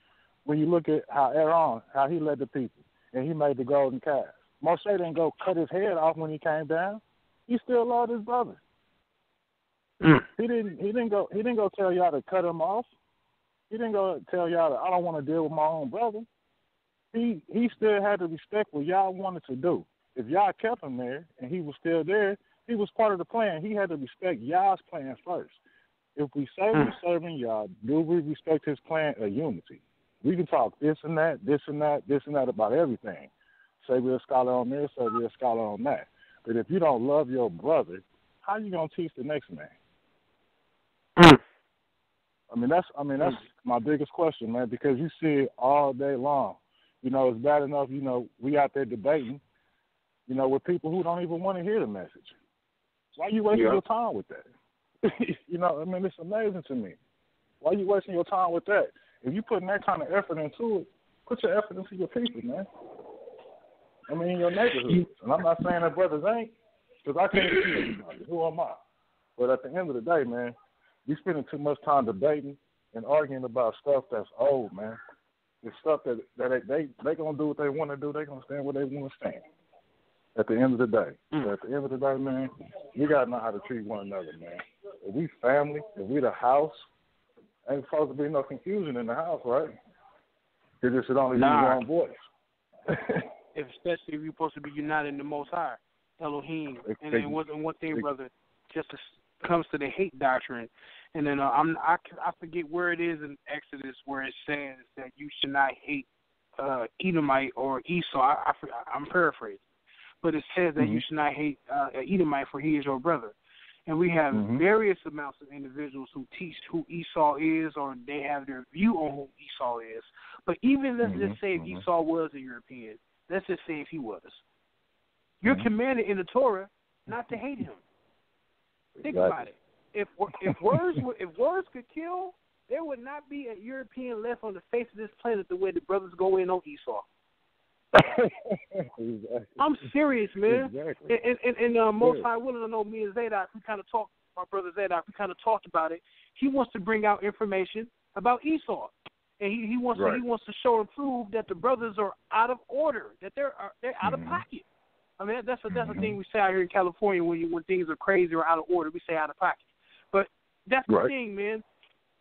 when you look at how Aaron, how he led the people, and he made the golden calf. Moshe didn't go cut his head off when he came down. He still loved his brother. He didn't go tell y'all to cut him off. He didn't go tell y'all that I don't want to deal with my own brother. He still had to respect what y'all wanted to do. If y'all kept him there and he was still there, he was part of the plan. He had to respect y'all's plan first. If we say we're serving y'all, do we respect his plan of unity? We can talk this and that about everything. Say we're a scholar on this, say we're a scholar on that. But if you don't love your brother, how you gonna teach the next man? I mean that's my biggest question, man, because you see it all day long. You know, it's bad enough, you know, we out there debating, you know, with people who don't even want to hear the message. Why are you wasting your time with that? You know, I mean, it's amazing to me. Why are you wasting your time with that? If you're putting that kind of effort into it, put your effort into your people, man. I mean, your neighborhood. And I'm not saying that brothers ain't, because I can't see anybody. Who am I? But at the end of the day, man, we spending too much time debating and arguing about stuff that's old, man. It's stuff that they gonna do what they want to do. They gonna stand where they want to stand. At the end of the day. So at the end of the day, man, we gotta know how to treat one another, man. If we family, if we the house, ain't supposed to be no confusion in the house, right? It should only be one voice. Especially if you're supposed to be united in the Most High, Elohim. And then one thing, brother, just comes to the hate doctrine. And then I forget where it is in Exodus where it says that you should not hate Edomite or Esau. I'm paraphrasing. But it says that you should not hate Edomite, for he is your brother. And we have various amounts of individuals who teach who Esau is, or they have their view on who Esau is. But even let's just say if Esau was a European, let's just say if he was. You're commanded in the Torah not to hate him. Think about it. If words could kill, there would not be a European left on the face of this planet the way the brothers go in on Esau. Exactly. I'm serious, man. Exactly. And Most High willing to know, me and Zadok, we kind of talked. My brother Zadok, we kind of talked about it. He wants to bring out information about Esau, and he wants to show and prove that the brothers are out of order, that they're out of pocket. I mean, that's the thing we say out here in California when things are crazy or out of order. We say out of pocket, but that's the thing, man.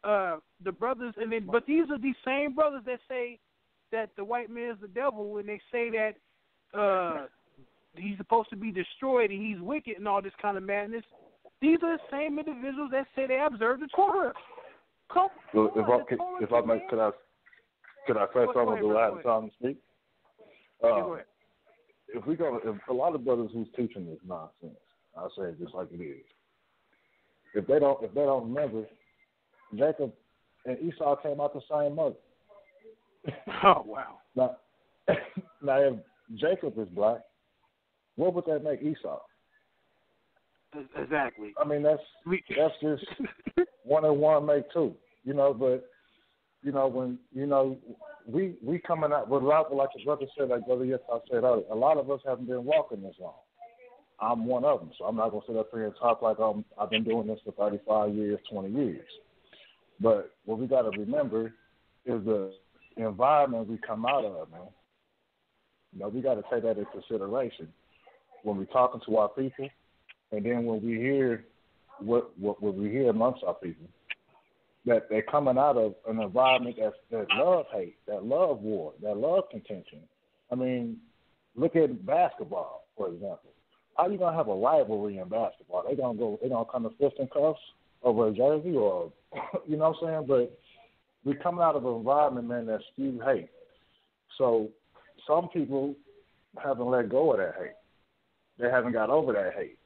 The brothers, but these are these same brothers that say that the white man's the devil, and they say that he's supposed to be destroyed and he's wicked and all this kind of madness. These are the same individuals that say they observe the Torah. Could I say something to have time to speak? Go ahead. If a lot of brothers who's teaching this nonsense, I'll say it just like it is. If they don't remember, Jacob and Esau came out the same mother. Oh, wow. Now, if Jacob is black, what would that make Esau? Exactly. I mean, that's just 1 and 1 make 2, you know. But you know, when we coming out with a lot, like the brother said, like Brother Yeftahk said earlier, a lot of us haven't been walking this long. I'm one of them, so I'm not gonna sit up here and talk like I've been doing this for 35 years, 20 years. But what we got to remember is the environment we come out of, man. You know, we got to take that into consideration when we're talking to our people, and then when we hear what we hear amongst our people, that they're coming out of an environment that love hate, that love war, that love contention. I mean, look at basketball, for example. how you gonna have a rivalry in basketball? They gonna come to fist and cuffs over a jersey, or you know what I'm saying? But we're coming out of an environment, man, that spews hate. So some people haven't let go of that hate. They haven't got over that hate.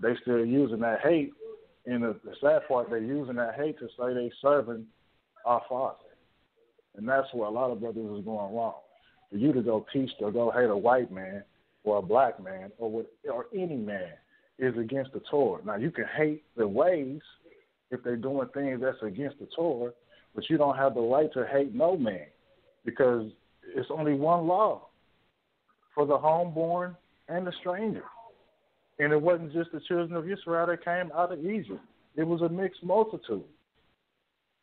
They still using that hate. And the sad part, they're using that hate to say they serving our Father. And that's where a lot of brothers is going wrong. For you to go teach or go hate a white man or a black man or any man is against the Torah. Now, you can hate the ways if they're doing things that's against the Torah, but you don't have the right to hate no man, because it's only one law for the homeborn and the stranger. And it wasn't just the children of Israel that came out of Egypt. It was a mixed multitude.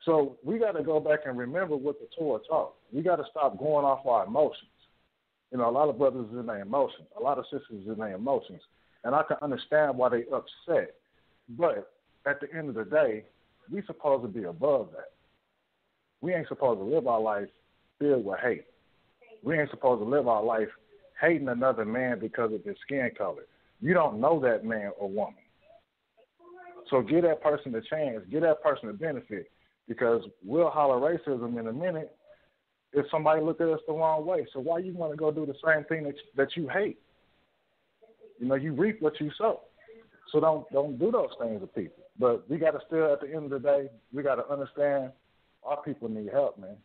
So we got to go back and remember what the Torah taught. We got to stop going off our emotions. You know, a lot of brothers is in their emotions. A lot of sisters is in their emotions. And I can understand why they upset. But at the end of the day, we supposed to be above that. We ain't supposed to live our life filled with hate. We ain't supposed to live our life hating another man because of his skin color. You don't know that man or woman. So give that person a chance. Give that person a benefit, because we'll holler racism in a minute if somebody look at us the wrong way. So why you want to go do the same thing that you hate? You know, you reap what you sow. So don't do those things to people. But we got to still, at the end of the day, we got to understand our people need help, man.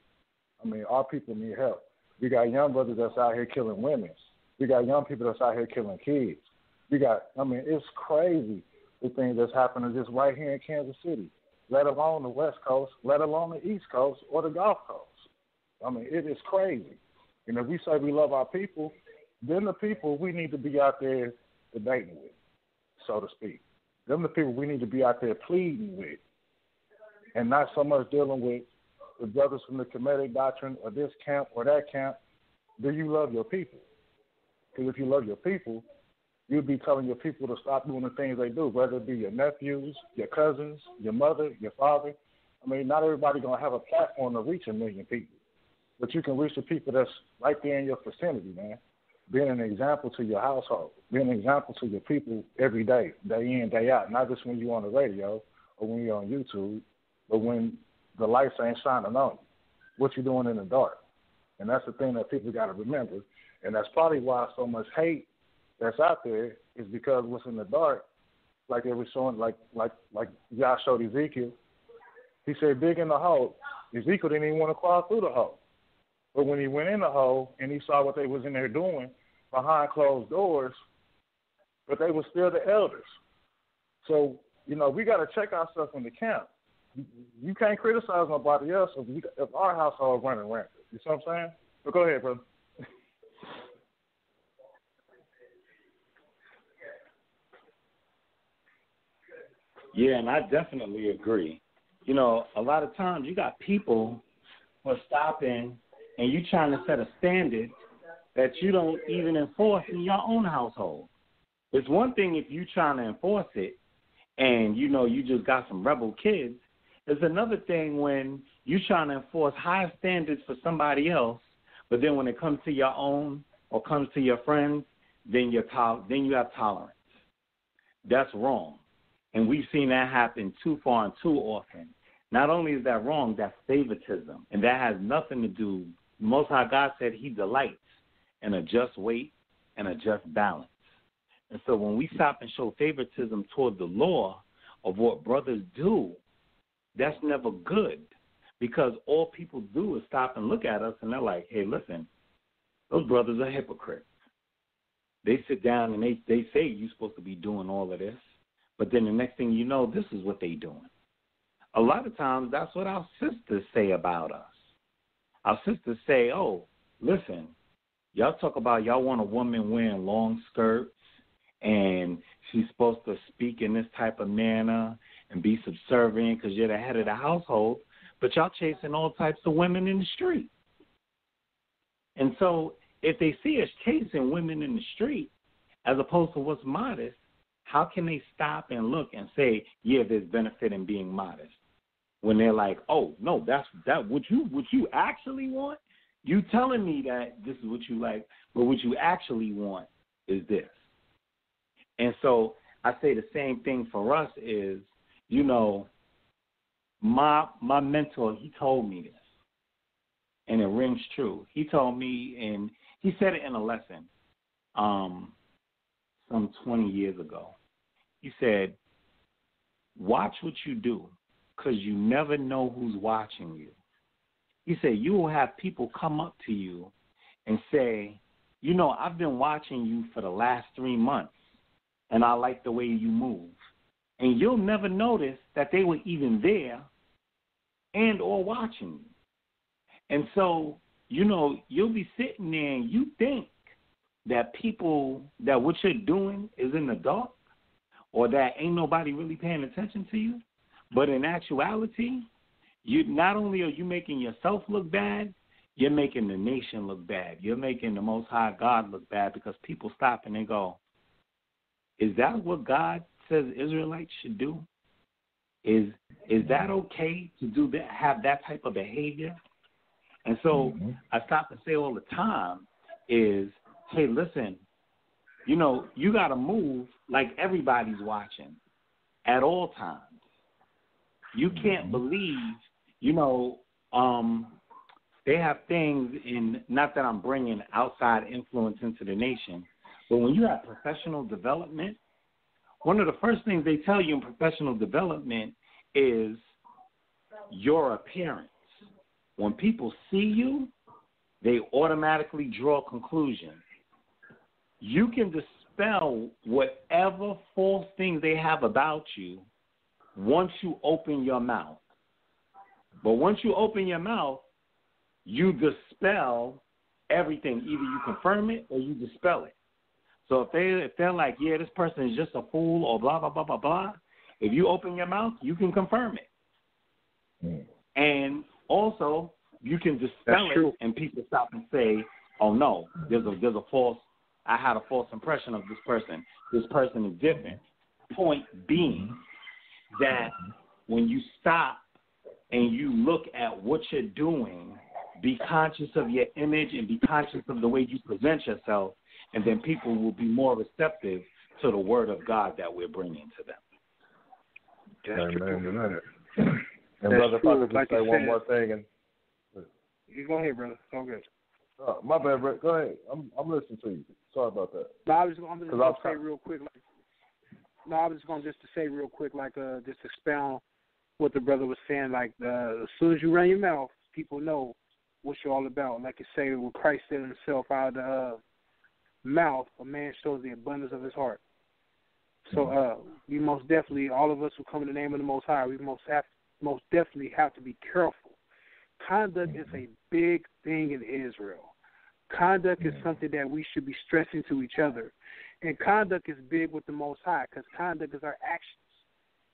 I mean, our people need help. We got young brothers that's out here killing women. We got young people that's out here killing kids. It's crazy the things that's happening just right here in Kansas City, let alone the West Coast, let alone the East Coast or the Gulf Coast. I mean, it is crazy. And if we say we love our people, then the people we need to be out there debating with, so to speak. Them the people we need to be out there pleading with, and not so much dealing with the brothers from the Kemetic doctrine or this camp or that camp. Do you love your people? Because if you love your people, you'll be telling your people to stop doing the things they do, whether it be your nephews, your cousins, your mother, your father. I mean, not everybody going to have a platform to reach 1 million people, but you can reach the people that's right there in your vicinity, man. Being an example to your household, being an example to your people every day, day in, day out, not just when you're on the radio or when you're on YouTube, but when the lights ain't shining on you, what you doing in the dark. And that's the thing that people got to remember, and that's probably why so much hate that's out there is because what's in the dark, like they were showing, like y'all showed Ezekiel. He said, dig in the hole. Ezekiel didn't even want to crawl through the hole. But when he went in the hole and he saw what they was in there doing behind closed doors, but they were still the elders. So, you know, we got to check ourselves in the camp. You can't criticize nobody else if our household running rampant. You see what I'm saying? But go ahead, brother. Yeah, and I definitely agree. You know, a lot of times you got people who are stopping and you trying to set a standard that you don't even enforce in your own household. It's one thing if you trying to enforce it and, you know, you just got some rebel kids. It's another thing when you trying to enforce high standards for somebody else, but then when it comes to your own or comes to your friends, then you have tolerance. That's wrong. And we've seen that happen too far and too often. Not only is that wrong, that's favoritism. And that has nothing to do. Most High God said he delights in a just weight and a just balance. And so when we stop and show favoritism toward the law of what brothers do, that's never good, because all people do is stop and look at us and they're like, hey, listen, those brothers are hypocrites. They sit down and they say you're supposed to be doing all of this, but then the next thing you know, this is what they doing. A lot of times that's what our sisters say about us. Our sisters say, oh, listen, y'all talk about y'all want a woman wearing long skirts and she's supposed to speak in this type of manner and be subservient because you're the head of the household, but y'all chasing all types of women in the street. And so if they see us chasing women in the street as opposed to what's modest, how can they stop and look and say, yeah, there's benefit in being modest? When they're like, oh, no, that's what you actually want? You telling me that this is what you like, but what you actually want is this. And so I say the same thing for us is, you know, my mentor, he told me this, and it rings true. He told me, and he said it in a lesson some 20 years ago. He said, watch what you do, because you never know who's watching you. He said, you will have people come up to you and say, you know, I've been watching you for the last 3 months, and I like the way you move. And you'll never notice that they were even there and or watching you. And so, you know, you'll be sitting there and you think that people, that what you're doing is in the dark, or that ain't nobody really paying attention to you. But in actuality, you not only are you making yourself look bad, you're making the nation look bad. You're making the Most High God look bad, because people stop and they go, is that what God says Israelites should do? Is that okay to do that, have that type of behavior? And so I stop and say all the time is, hey, listen, you know, you got to move like everybody's watching at all times. You can't believe, you know, they have things in, not that I'm bringing outside influence into the nation, but when you have professional development, one of the first things they tell you in professional development is your appearance. When people see you, they automatically draw conclusions. You can dispel whatever false things they have about you once you open your mouth. But once you open your mouth, you dispel everything. Either you confirm it or you dispel it. So if they're like, yeah, this person is just a fool or blah, blah, blah, blah, blah, if you open your mouth, you can confirm it. And also, you can dispel it, and people stop and say, oh, no, there's a false, I had a false impression of this person. This person is different. Point being that when you stop and you look at what you're doing, be conscious of your image and be conscious of the way you present yourself, and then people will be more receptive to the word of God that we're bringing to them. Amen. And brother, if I could just say one more thing. And you go ahead, brother. So good. My bad, Brett. Go ahead. I'm listening to you. Sorry about that. No, I'm just going to say real quick. I was just going to say real quick, just expound what the brother was saying. Like, as soon as you run your mouth, people know what you're all about. Like you say, what Christ said himself, out of the mouth, a man shows the abundance of his heart. So we most definitely, all of us who come in the name of the Most High, we most definitely have to be careful. Conduct is a big thing in Israel. Conduct is something that we should be stressing to each other. And conduct is big with the Most High, because conduct is our actions.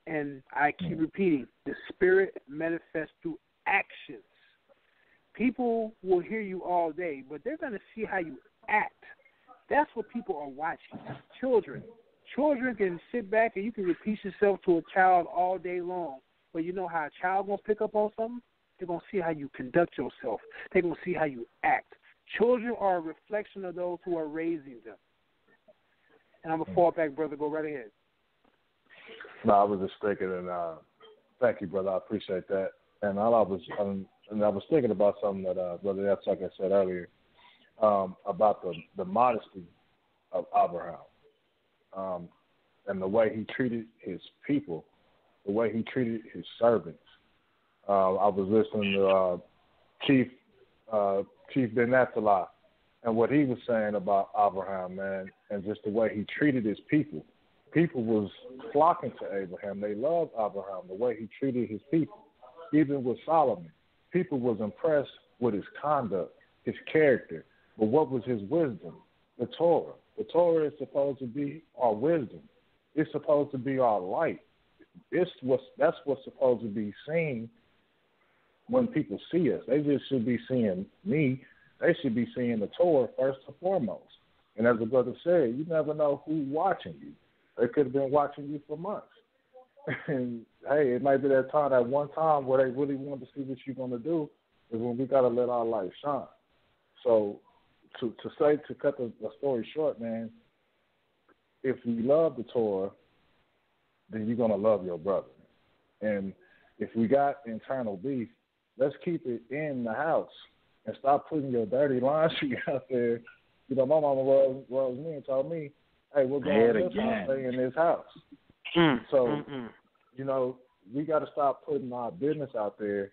And I keep repeating, the Spirit manifests through actions. People will hear you all day, but they're going to see how you act. That's what people are watching. Children can sit back and you can repeat yourself to a child all day long, but you know how a child going to pick up on something? They're going to see how you conduct yourself. They're going to see how you act. Children are a reflection of those who are raising them. And I'm going to fall back, brother. Go right ahead. No, I was just thinking, and thank you, brother. I appreciate that. And I was thinking about something that Brother Yeftahk said earlier about the modesty of Abraham and the way he treated his people, the way he treated his servants. I was listening to Chief Ben Attallah and what he was saying about Abraham, man, and just the way he treated his people. People was flocking to Abraham. They loved Abraham, the way he treated his people. Even with Solomon, people was impressed with his conduct, his character. But what was his wisdom? The Torah. The Torah is supposed to be our wisdom. It's supposed to be our light. That's what's supposed to be seen when people see us. They just should be seeing me. They should be seeing the Torah first and foremost. And as the brother said, you never know who's watching you. They could have been watching you for months. And, hey, it might be that one time where they really want to see what you're going to do is when we got to let our light shine. So to cut the story short, man, if you love the Torah, then you're gonna love your brother. And if we got internal beef, let's keep it in the house and stop putting your dirty laundry out there. You know, my mama rose me and told me, hey, we're going to this house, stay in this house. So, you know, we got to stop putting our business out there,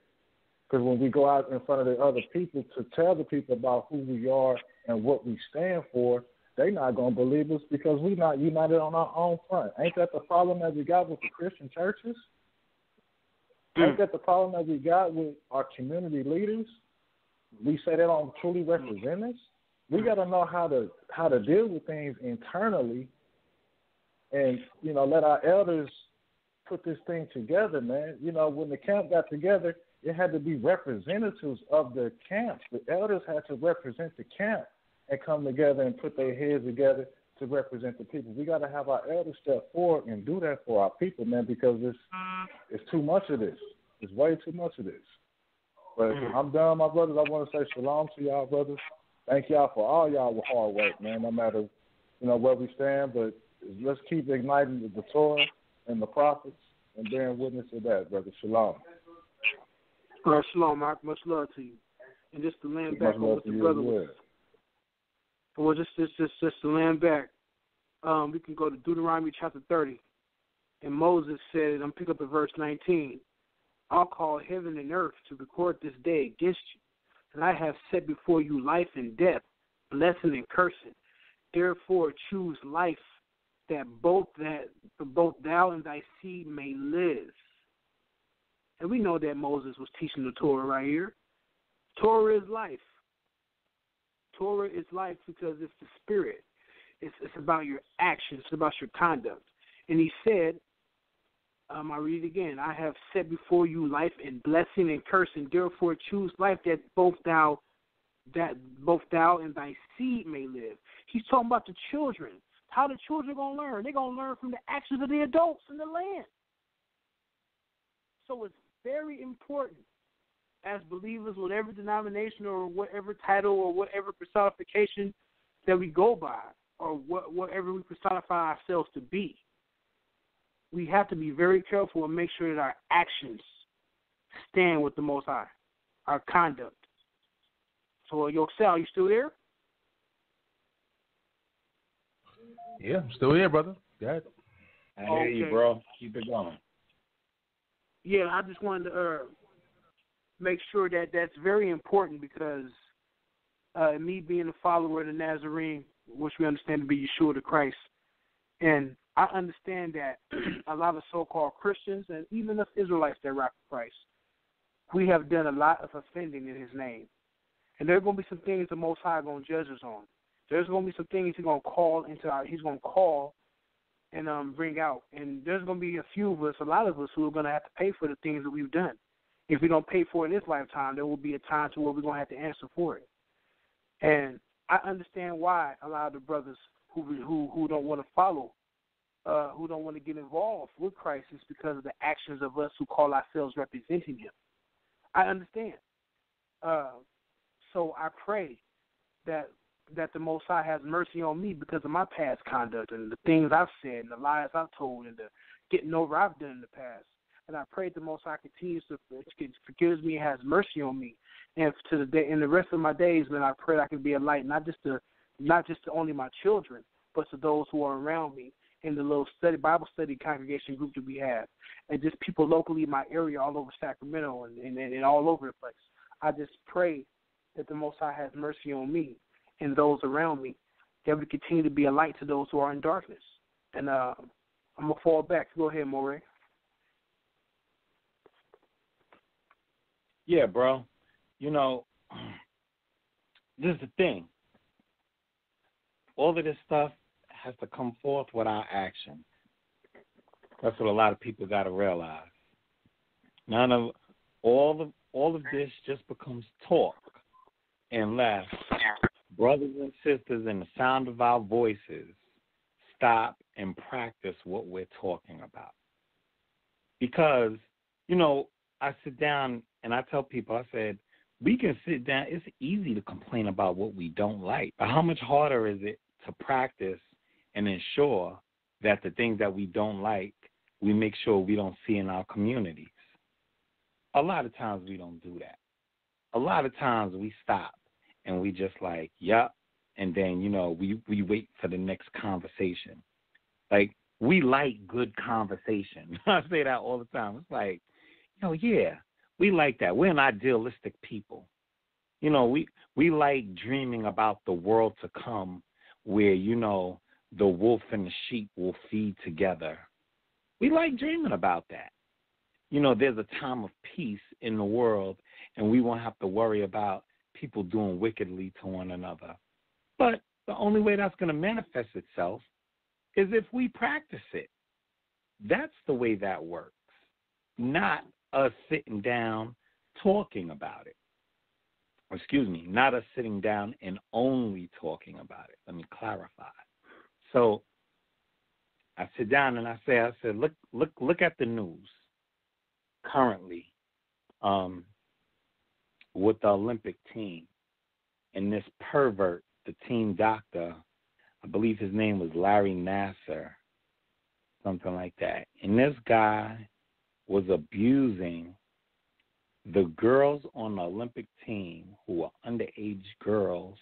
because when we go out in front of the other people to tell the people about who we are and what we stand for, they not going to believe us because we not united on our own front. Ain't that the problem that we got with the Christian churches? Ain't that the problem that we got with our community leaders? We say they don't truly represent us. We got to know how to deal with things internally, and you know, let our elders put this thing together, man. You know, when the camp got together, it had to be representatives of the camps. The elders had to represent the camp and come together and put their heads together to represent the people. We got to have our elders step forward and do that for our people, man, because it's too much of this. It's way too much of this. But I'm done, my brothers. I want to say shalom to y'all, brothers. Thank y'all for all y'all hard work, man, no matter, you know, where we stand. But let's keep igniting the Torah and the prophets and bearing witness to that, brother. Shalom. All right, shalom, Mark. Much love to you. And just to land back on what the brother was. Well, just to land back, we can go to Deuteronomy chapter 30. And Moses said, I'm picking up at verse 19, I'll call heaven and earth to record this day against you. And I have set before you life and death, blessing and cursing. Therefore choose life, that both thou and thy seed may live. And we know that Moses was teaching the Torah right here. Torah is life. Torah is life because it's the spirit. It's about your actions. It's about your conduct. And he said, I read it again, I have set before you life and blessing and cursing. Therefore choose life, that both thou and thy seed may live. He's talking about the children. How the children going to learn? They're going to learn from the actions of the adults in the land. So it's very important as believers, whatever denomination or whatever title or whatever personification that we go by, or whatever we personify ourselves to be, we have to be very careful and make sure that our actions stand with the Most High, our conduct. So, Sal, you still there? Yeah, I'm still here, brother. Go ahead. I hear you, bro. Keep it going. Yeah, I just wanted to make sure that that's very important because me being a follower of the Nazarene, which we understand to be Yeshua the Christ, and I understand that a lot of so-called Christians and even the Israelites that rock Christ, we have done a lot of offending in his name. And there are going to be some things the Most High going to judge us on. There's going to be some things he's going to call and bring out. And there's going to be a lot of us who are going to have to pay for the things that we've done. If we don't pay for it in this lifetime, there will be a time to where we're going to have to answer for it. And I understand why a lot of the brothers who don't want to follow, who don't want to get involved with Christ, is because of the actions of us who call ourselves representing him. I understand. So I pray that the Most High has mercy on me because of my past conduct and the things I've said and the lies I've told and the getting over I've done in the past. And I pray the Most High continues to forgives me and has mercy on me. And to the day, in the rest of my days, man, I pray I can be a light, not just to only my children, but to those who are around me in the little Bible study congregation group that we have, and just people locally in my area, all over Sacramento and all over the place. I just pray that the Most High has mercy on me and those around me, that we continue to be a light to those who are in darkness. And I'm going to fall back. Go ahead, Moreh. Yeah, bro. You know, this is the thing. All of this stuff has to come forth with our action. That's what a lot of people got to realize. All of this just becomes talk unless brothers and sisters in the sound of our voices stop and practice what we're talking about. Because, you know, I sit down and I tell people, I said, we can sit down. It's easy to complain about what we don't like. But how much harder is it to practice and ensure that the things that we don't like, we make sure we don't see in our communities. A lot of times we don't do that. A lot of times we stop and we just like, yup, and then, we wait for the next conversation. Like, we like good conversation. I say that all the time. It's like, yeah, we like that. We're an idealistic people. We like dreaming about the world to come where, the wolf and the sheep will feed together. We like dreaming about that. There's a time of peace in the world, and we won't have to worry about people doing wickedly to one another. But the only way that's going to manifest itself is if we practice it. That's the way that works, not us sitting down talking about it. Not us sitting down and only talking about it. Let me clarify. So I sit down and I said, look at the news currently with the Olympic team and this pervert, the team doctor, I believe his name was Larry Nassar, something like that. And this guy was abusing the girls on the Olympic team who were underage girls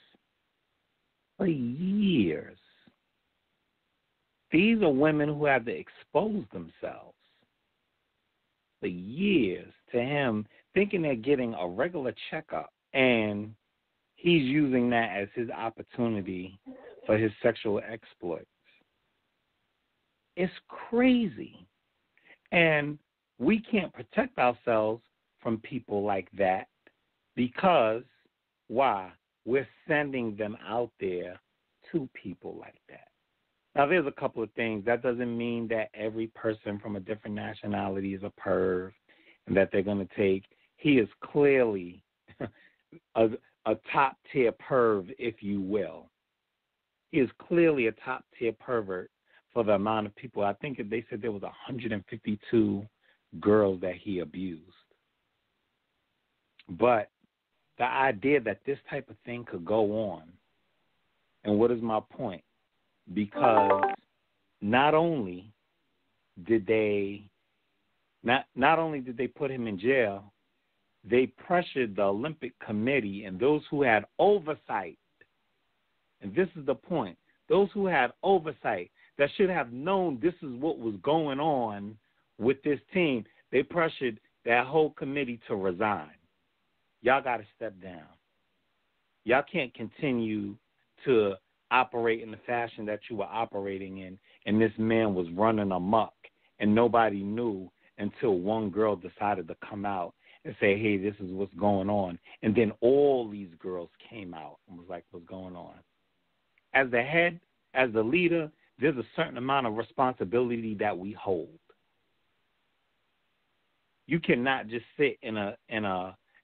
for years. These are women who had to expose themselves for years to him, thinking they're getting a regular checkup, and he's using that as his opportunity for his sexual exploits. It's crazy. And we can't protect ourselves from people like that because, why? We're sending them out there to people like that. Now, there's a couple of things. That doesn't mean that every person from a different nationality is a perv and that they're going to take. He is clearly a top-tier perv, if you will. He is clearly a top-tier pervert for the amount of people. I think they said there was 152 girls that he abused. But the idea that this type of thing could go on, and what is my point? Because not only did they put him in jail, they pressured the Olympic Committee and those who had oversight. And this is the point. Those who had oversight that should have known this is what was going on with this team, they pressured that whole committee to resign. Y'all got to step down. Y'all can't continue to operate in the fashion that you were operating in, and this man was running amok, and nobody knew until one girl decided to come out and say, hey, this is what's going on. And then all these girls came out and was like, what's going on? As the head, as the leader, there's a certain amount of responsibility that we hold. You cannot just sit in an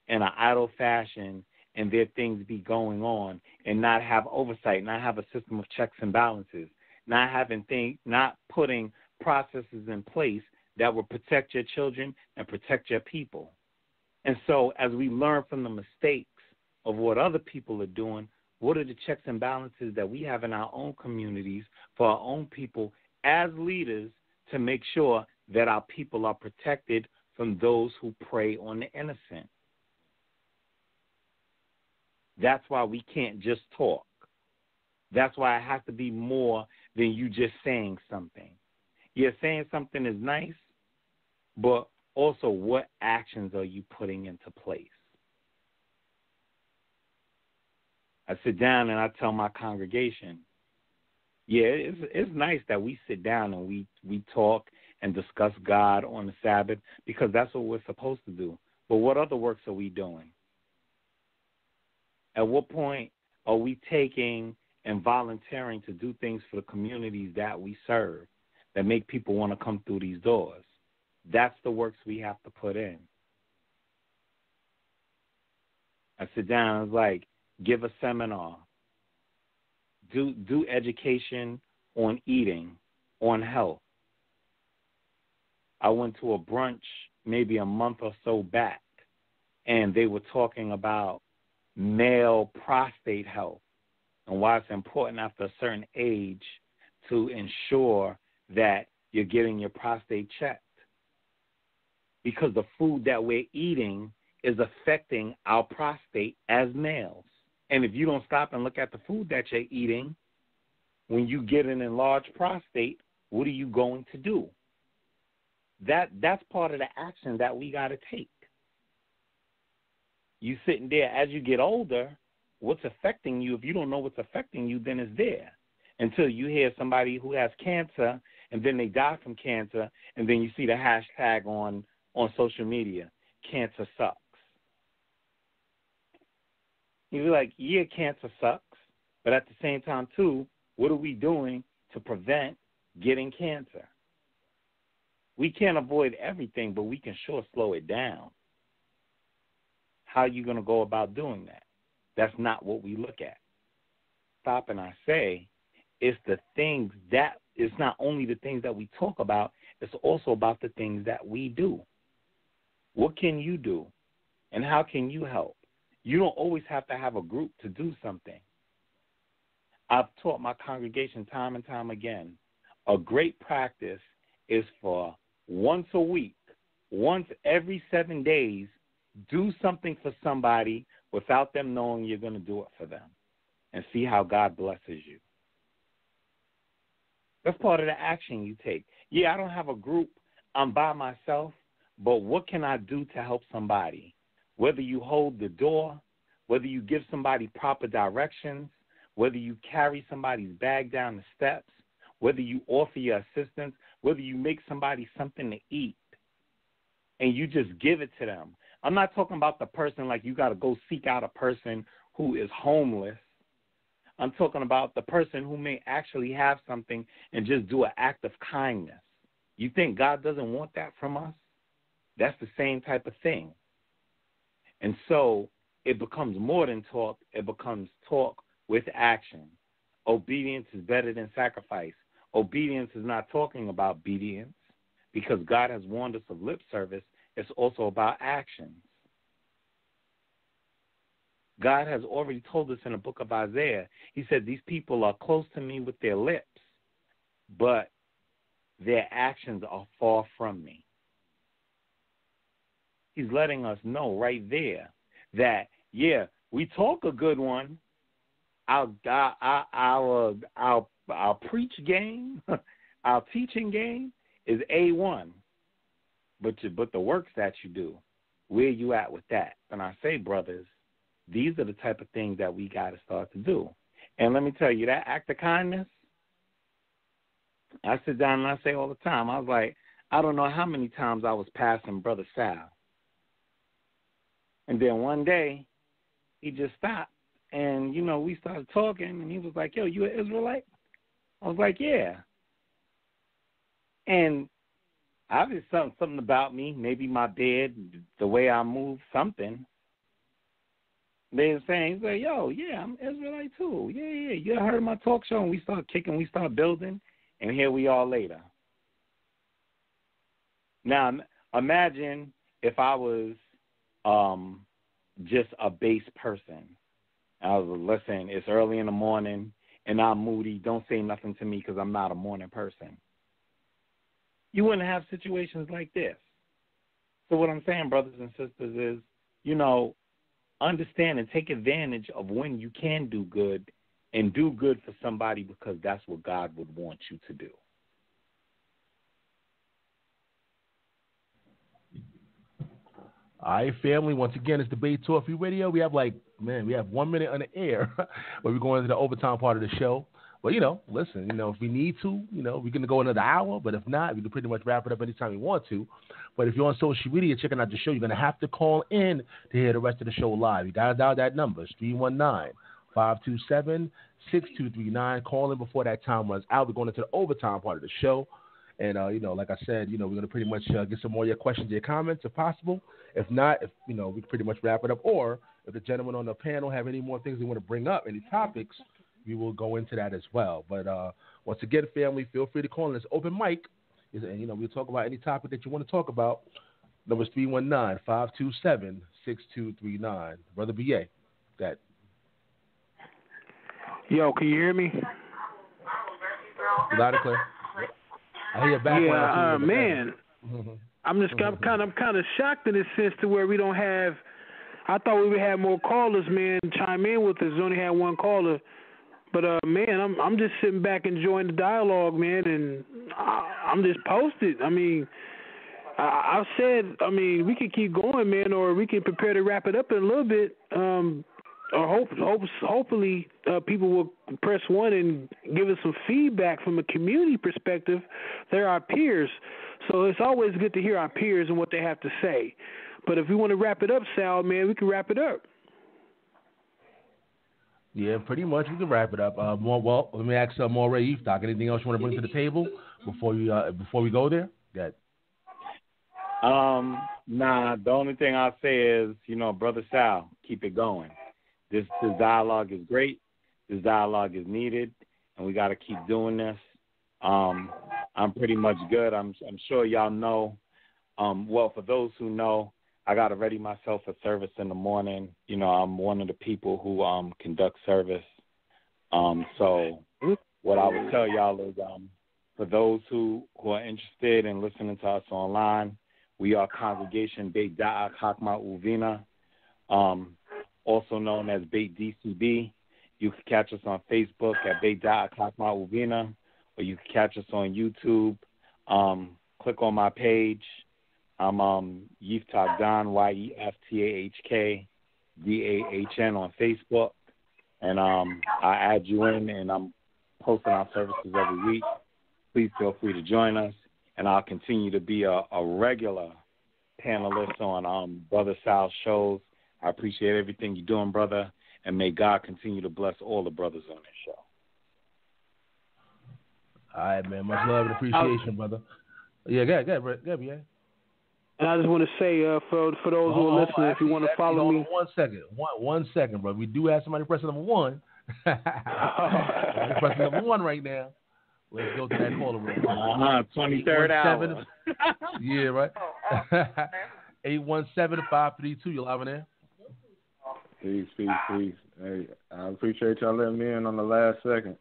idle fashion and there things be going on and not have oversight, not have a system of checks and balances, not putting processes in place that will protect your children and protect your people. And so as we learn from the mistakes of what other people are doing, what are the checks and balances that we have in our own communities for our own people as leaders to make sure that our people are protected from those who prey on the innocent? That's why we can't just talk. That's why it has to be more than you just saying something. Yeah, saying something is nice, but also what actions are you putting into place? I sit down and I tell my congregation, yeah, it's nice that we sit down and we talk and discuss God on the Sabbath because that's what we're supposed to do. But what other works are we doing? At what point are we taking and volunteering to do things for the communities that we serve that make people want to come through these doors? That's the works we have to put in. I sit down and it's like, give a seminar, do education on eating, on health. I went to a brunch maybe a month or so back, and they were talking about male prostate health and why it's important after a certain age to ensure that you're getting your prostate checked. Because the food that we're eating is affecting our prostate as males. And if you don't stop and look at the food that you're eating, when you get an enlarged prostate, what are you going to do? That's part of the action that we got to take. You sitting there, as you get older, what's affecting you, if you don't know what's affecting you, then it's there. Until you hear somebody who has cancer and then they die from cancer, and then you see the hashtag on social media, cancer sucks. You're like, yeah, cancer sucks, but at the same time, too, what are we doing to prevent getting cancer? We can't avoid everything, but we can sure slow it down. How are you going to go about doing that? That's not what we look at. Stop and I say, it's the things that, it's not only the things that we talk about, it's also about the things that we do. What can you do? And how can you help? You don't always have to have a group to do something. I've taught my congregation time and time again, a great practice is for once a week, once every 7 days, do something for somebody without them knowing you're going to do it for them, and see how God blesses you. That's part of the action you take. Yeah, I don't have a group. I'm by myself, but what can I do to help somebody? Whether you hold the door, whether you give somebody proper directions, whether you carry somebody's bag down the steps, whether you offer your assistance, whether you make somebody something to eat, and you just give it to them. I'm not talking about the person like you got to go seek out a person who is homeless. I'm talking about the person who may actually have something and just do an act of kindness. You think God doesn't want that from us? That's the same type of thing. And so it becomes more than talk. It becomes talk with action. Obedience is better than sacrifice. Obedience is not talking about obedience because God has warned us of lip service. It's also about actions. God has already told us in the book of Isaiah, he said, these people are close to me with their lips, but their actions are far from me. He's letting us know right there that, yeah, we talk a good one. Our preach game, our teaching game is A1. But the works that you do, where you at with that? And I say, brothers, these are the type of things that we got to start to do. And let me tell you, that act of kindness, I sit down and I say all the time, I was like, I don't know how many times I was passing Brother Sal. And then one day, he just stopped. And, we started talking, and he was like, yo, you an Israelite? I was like, yeah. And obviously something about me, maybe my bed, the way I move, something. They were saying, he's like, yo, yeah, I'm Israelite too. Yeah, you heard my talk show, and we start kicking, we start building, and here we are later. Now, imagine if I was just a base person. I was, listen, it's early in the morning, and I'm moody. Don't say nothing to me because I'm not a morning person. You wouldn't have situations like this. So what I'm saying, brothers and sisters, is, understand and take advantage of when you can do good and do good for somebody because that's what God would want you to do. All right, family. Once again, it's Debate Talk Free Radio. We have 1 minute on the air, but we're going into the overtime part of the show. But, listen, if we need to, we're going to go another hour. But if not, we can pretty much wrap it up anytime we want to. But if you're on social media checking out the show, you're going to have to call in to hear the rest of the show live. You got to dial that number. It's 319-527-6239. Call in before that time runs out. We're going into the overtime part of the show. And, like I said, we're going to pretty much get some more of your questions, your comments if possible. If not, we can pretty much wrap it up. Or if the gentlemen on the panel have any more things they want to bring up, any topics, we will go into that as well. But once again, family, feel free to call in. It's open mic. And, we'll talk about any topic that you want to talk about. Number is 319-527-6239. Brother B.A. That. Yo, can you hear me? Loud and clear. I hear your background. Man. I'm kind of shocked in a sense to where we don't have. I thought we would have more callers, man, chime in with us. We only had one caller, but man, I'm just sitting back enjoying the dialogue, man, and I'm just posted. I mean, I've said, I mean, we can keep going, man, or we can prepare to wrap it up in a little bit. Or hopefully people will press one and give us some feedback from a community perspective. They're our peers, so it's always good to hear our peers and what they have to say. But if we want to wrap it up, Sal, man, we can wrap it up. Yeah, pretty much we can wrap it up. Well, let me ask Moreh Yeftahk. Anything else you want to bring to the table before we go there? Good. Nah. The only thing I'll say is, Brother Sal, keep it going. This dialogue is great. This dialogue is needed, and we got to keep doing this. I'm pretty much good. I'm sure y'all know. Well, for those who know, I got to ready myself for service in the morning. I'm one of the people who conduct service. So what I would tell y'all is, for those who are interested in listening to us online, we are Congregation B.A Hakma Uvina. Also known as Beit DCB. You can catch us on Facebook at Beit Hakma Uvina, or you can catch us on YouTube. Click on my page. I'm Yeftahk Don, Yeftahk DAHN on Facebook, and I add you in, and I'm posting our services every week. Please feel free to join us, and I'll continue to be a regular panelist on Brother Sal's shows. I appreciate everything you're doing, brother, and may God continue to bless all the brothers on this show. All right, man. Much love and appreciation, brother. Yeah, go ahead, yeah. And I just want to say, for those who are listening, if you want to follow me. 1 second. One second, brother. We do have somebody pressing number one. Pressing number one right now. Let's go to that caller real quick. 23rd hour. Yeah, right. 817-532. You're live in there. Peace. Hey, I appreciate y'all letting me in on the last second.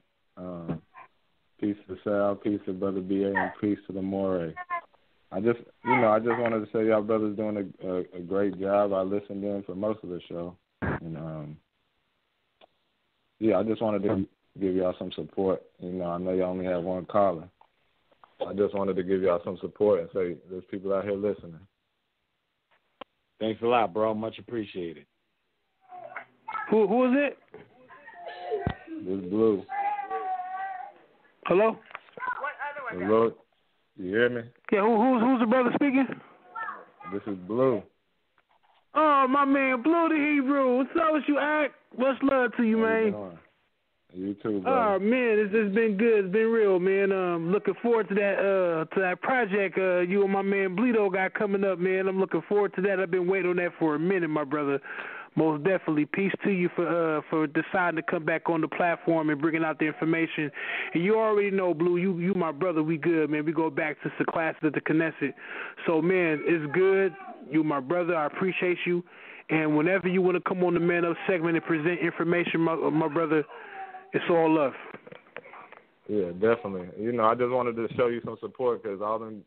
Peace to Sal, peace to Brother B.A, and peace to the Moreh. I just wanted to say y'all brothers doing a great job. I listened in for most of the show, and I just wanted to give y'all some support. I know y'all only have one caller. I just wanted to give y'all some support and say there's people out here listening. Thanks a lot, bro. Much appreciated. Who is it? This is Blue. Hello? Hello? You hear me? Yeah, who's the brother speaking? This is Blue. Oh, my man, Blue the Hebrew. What's up with you, Act? Much love to you, man. You too, bro. Oh, man, it's been good. It's been real, man. Looking forward to that project you and my man Bleedo got coming up, man. I'm looking forward to that. I've been waiting on that for a minute, my brother. Most definitely. Peace to you for deciding to come back on the platform and bringing out the information. And you already know, Blue, you my brother. We good, man. We go back to the classes at the Knesset. So, man, it's good. You my brother. I appreciate you. And whenever you want to come on the Man Up segment and present information, my brother, it's all love. Yeah, definitely. I just wanted to show you some support because all them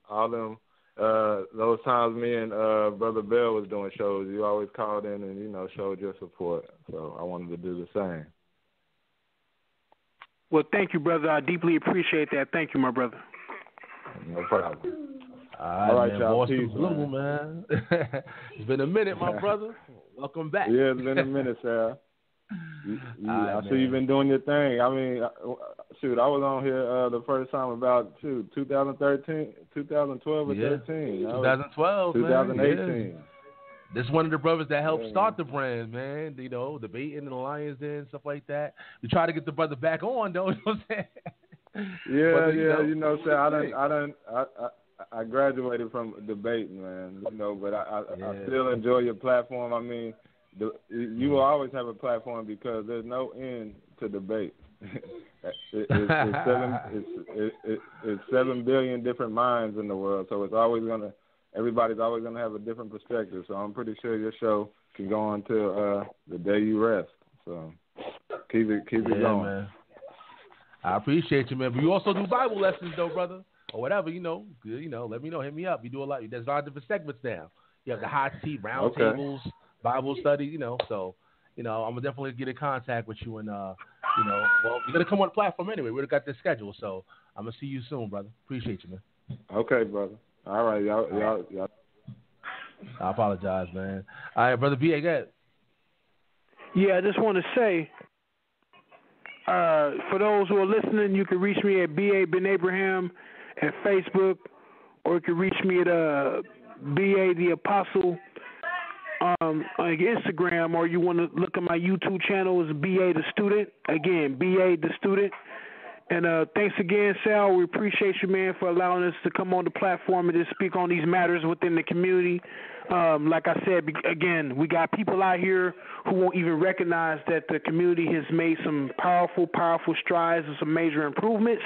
those times me and Brother Bell was doing shows, you always called in and, showed your support. So I wanted to do the same. Well, thank you, brother. I deeply appreciate that. Thank you, my brother. No problem. All right, man. y'all. Boston Peace, Blue, man. It's been a minute, my brother. Welcome back. Yeah, it's been a minute, Sal. I see you've been doing your thing. I mean, I was on here the first time about 2013, 2012 or 13. 2012, 2018. Man. Yeah. This is one of the brothers that helped start the brand, man. Debating in the Lions Den, stuff like that. We try to get the brother back on, though. You know what I'm saying? Sal, I graduated from debating, man. But I still enjoy your platform. I mean, you will always have a platform because there's no end to debate. It's 7 billion different minds in the world, so everybody's always gonna have a different perspective. So I'm pretty sure your show can go on till the day you rest. So keep it going. Man. I appreciate you, man. But you also do Bible lessons, though, brother, or whatever. Good. Let me know. Hit me up. You do a lot. There's a lot of different segments now. You have the hot seat, round tables, Bible study. So I'm gonna definitely get in contact with you, and well, you're gonna come on the platform anyway. We already got this schedule, so I'm gonna see you soon, brother. Appreciate you, man. Okay, brother. All right, y'all. I apologize, man. All right, brother B.A., go ahead. Yeah, I just want to say, for those who are listening, you can reach me at B.A Abraham at Facebook, or you can reach me at B.A the Apostle on Instagram, or you want to look at my YouTube channel, is B.A the Student. Again, B.A the Student. And thanks again, Sal. We appreciate you, man, for allowing us to come on the platform and just speak on these matters within the community. Like I said, again, we got people out here who won't even recognize that the community has made some powerful strides and some major improvements.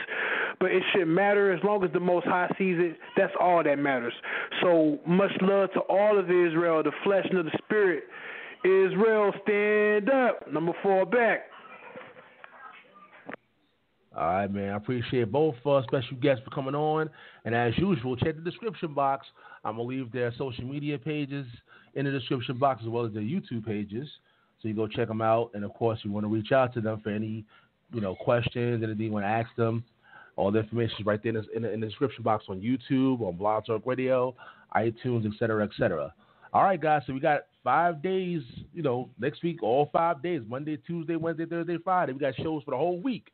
But it shouldn't matter as long as the Most High sees it. That's all that matters. So much love to all of Israel, the flesh and the spirit. Israel, stand up. Number 4 back. All right, man. I appreciate both special guests for coming on. And as usual, check the description box. I'm going to leave their social media pages in the description box as well as their YouTube pages. So you go check them out. And, of course, you want to reach out to them for any, questions, anything you want to ask them. All the information is right there in the description box on YouTube, on Blog Talk Radio, iTunes, et cetera, et cetera. All right, guys. So we got 5 days, next week, all 5 days, Monday, Tuesday, Wednesday, Thursday, Friday. We got shows for the whole week.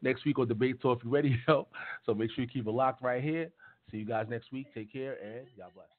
Next week on Debate Talk Radio. So make sure you keep it locked right here. See you guys next week. Take care, and God bless.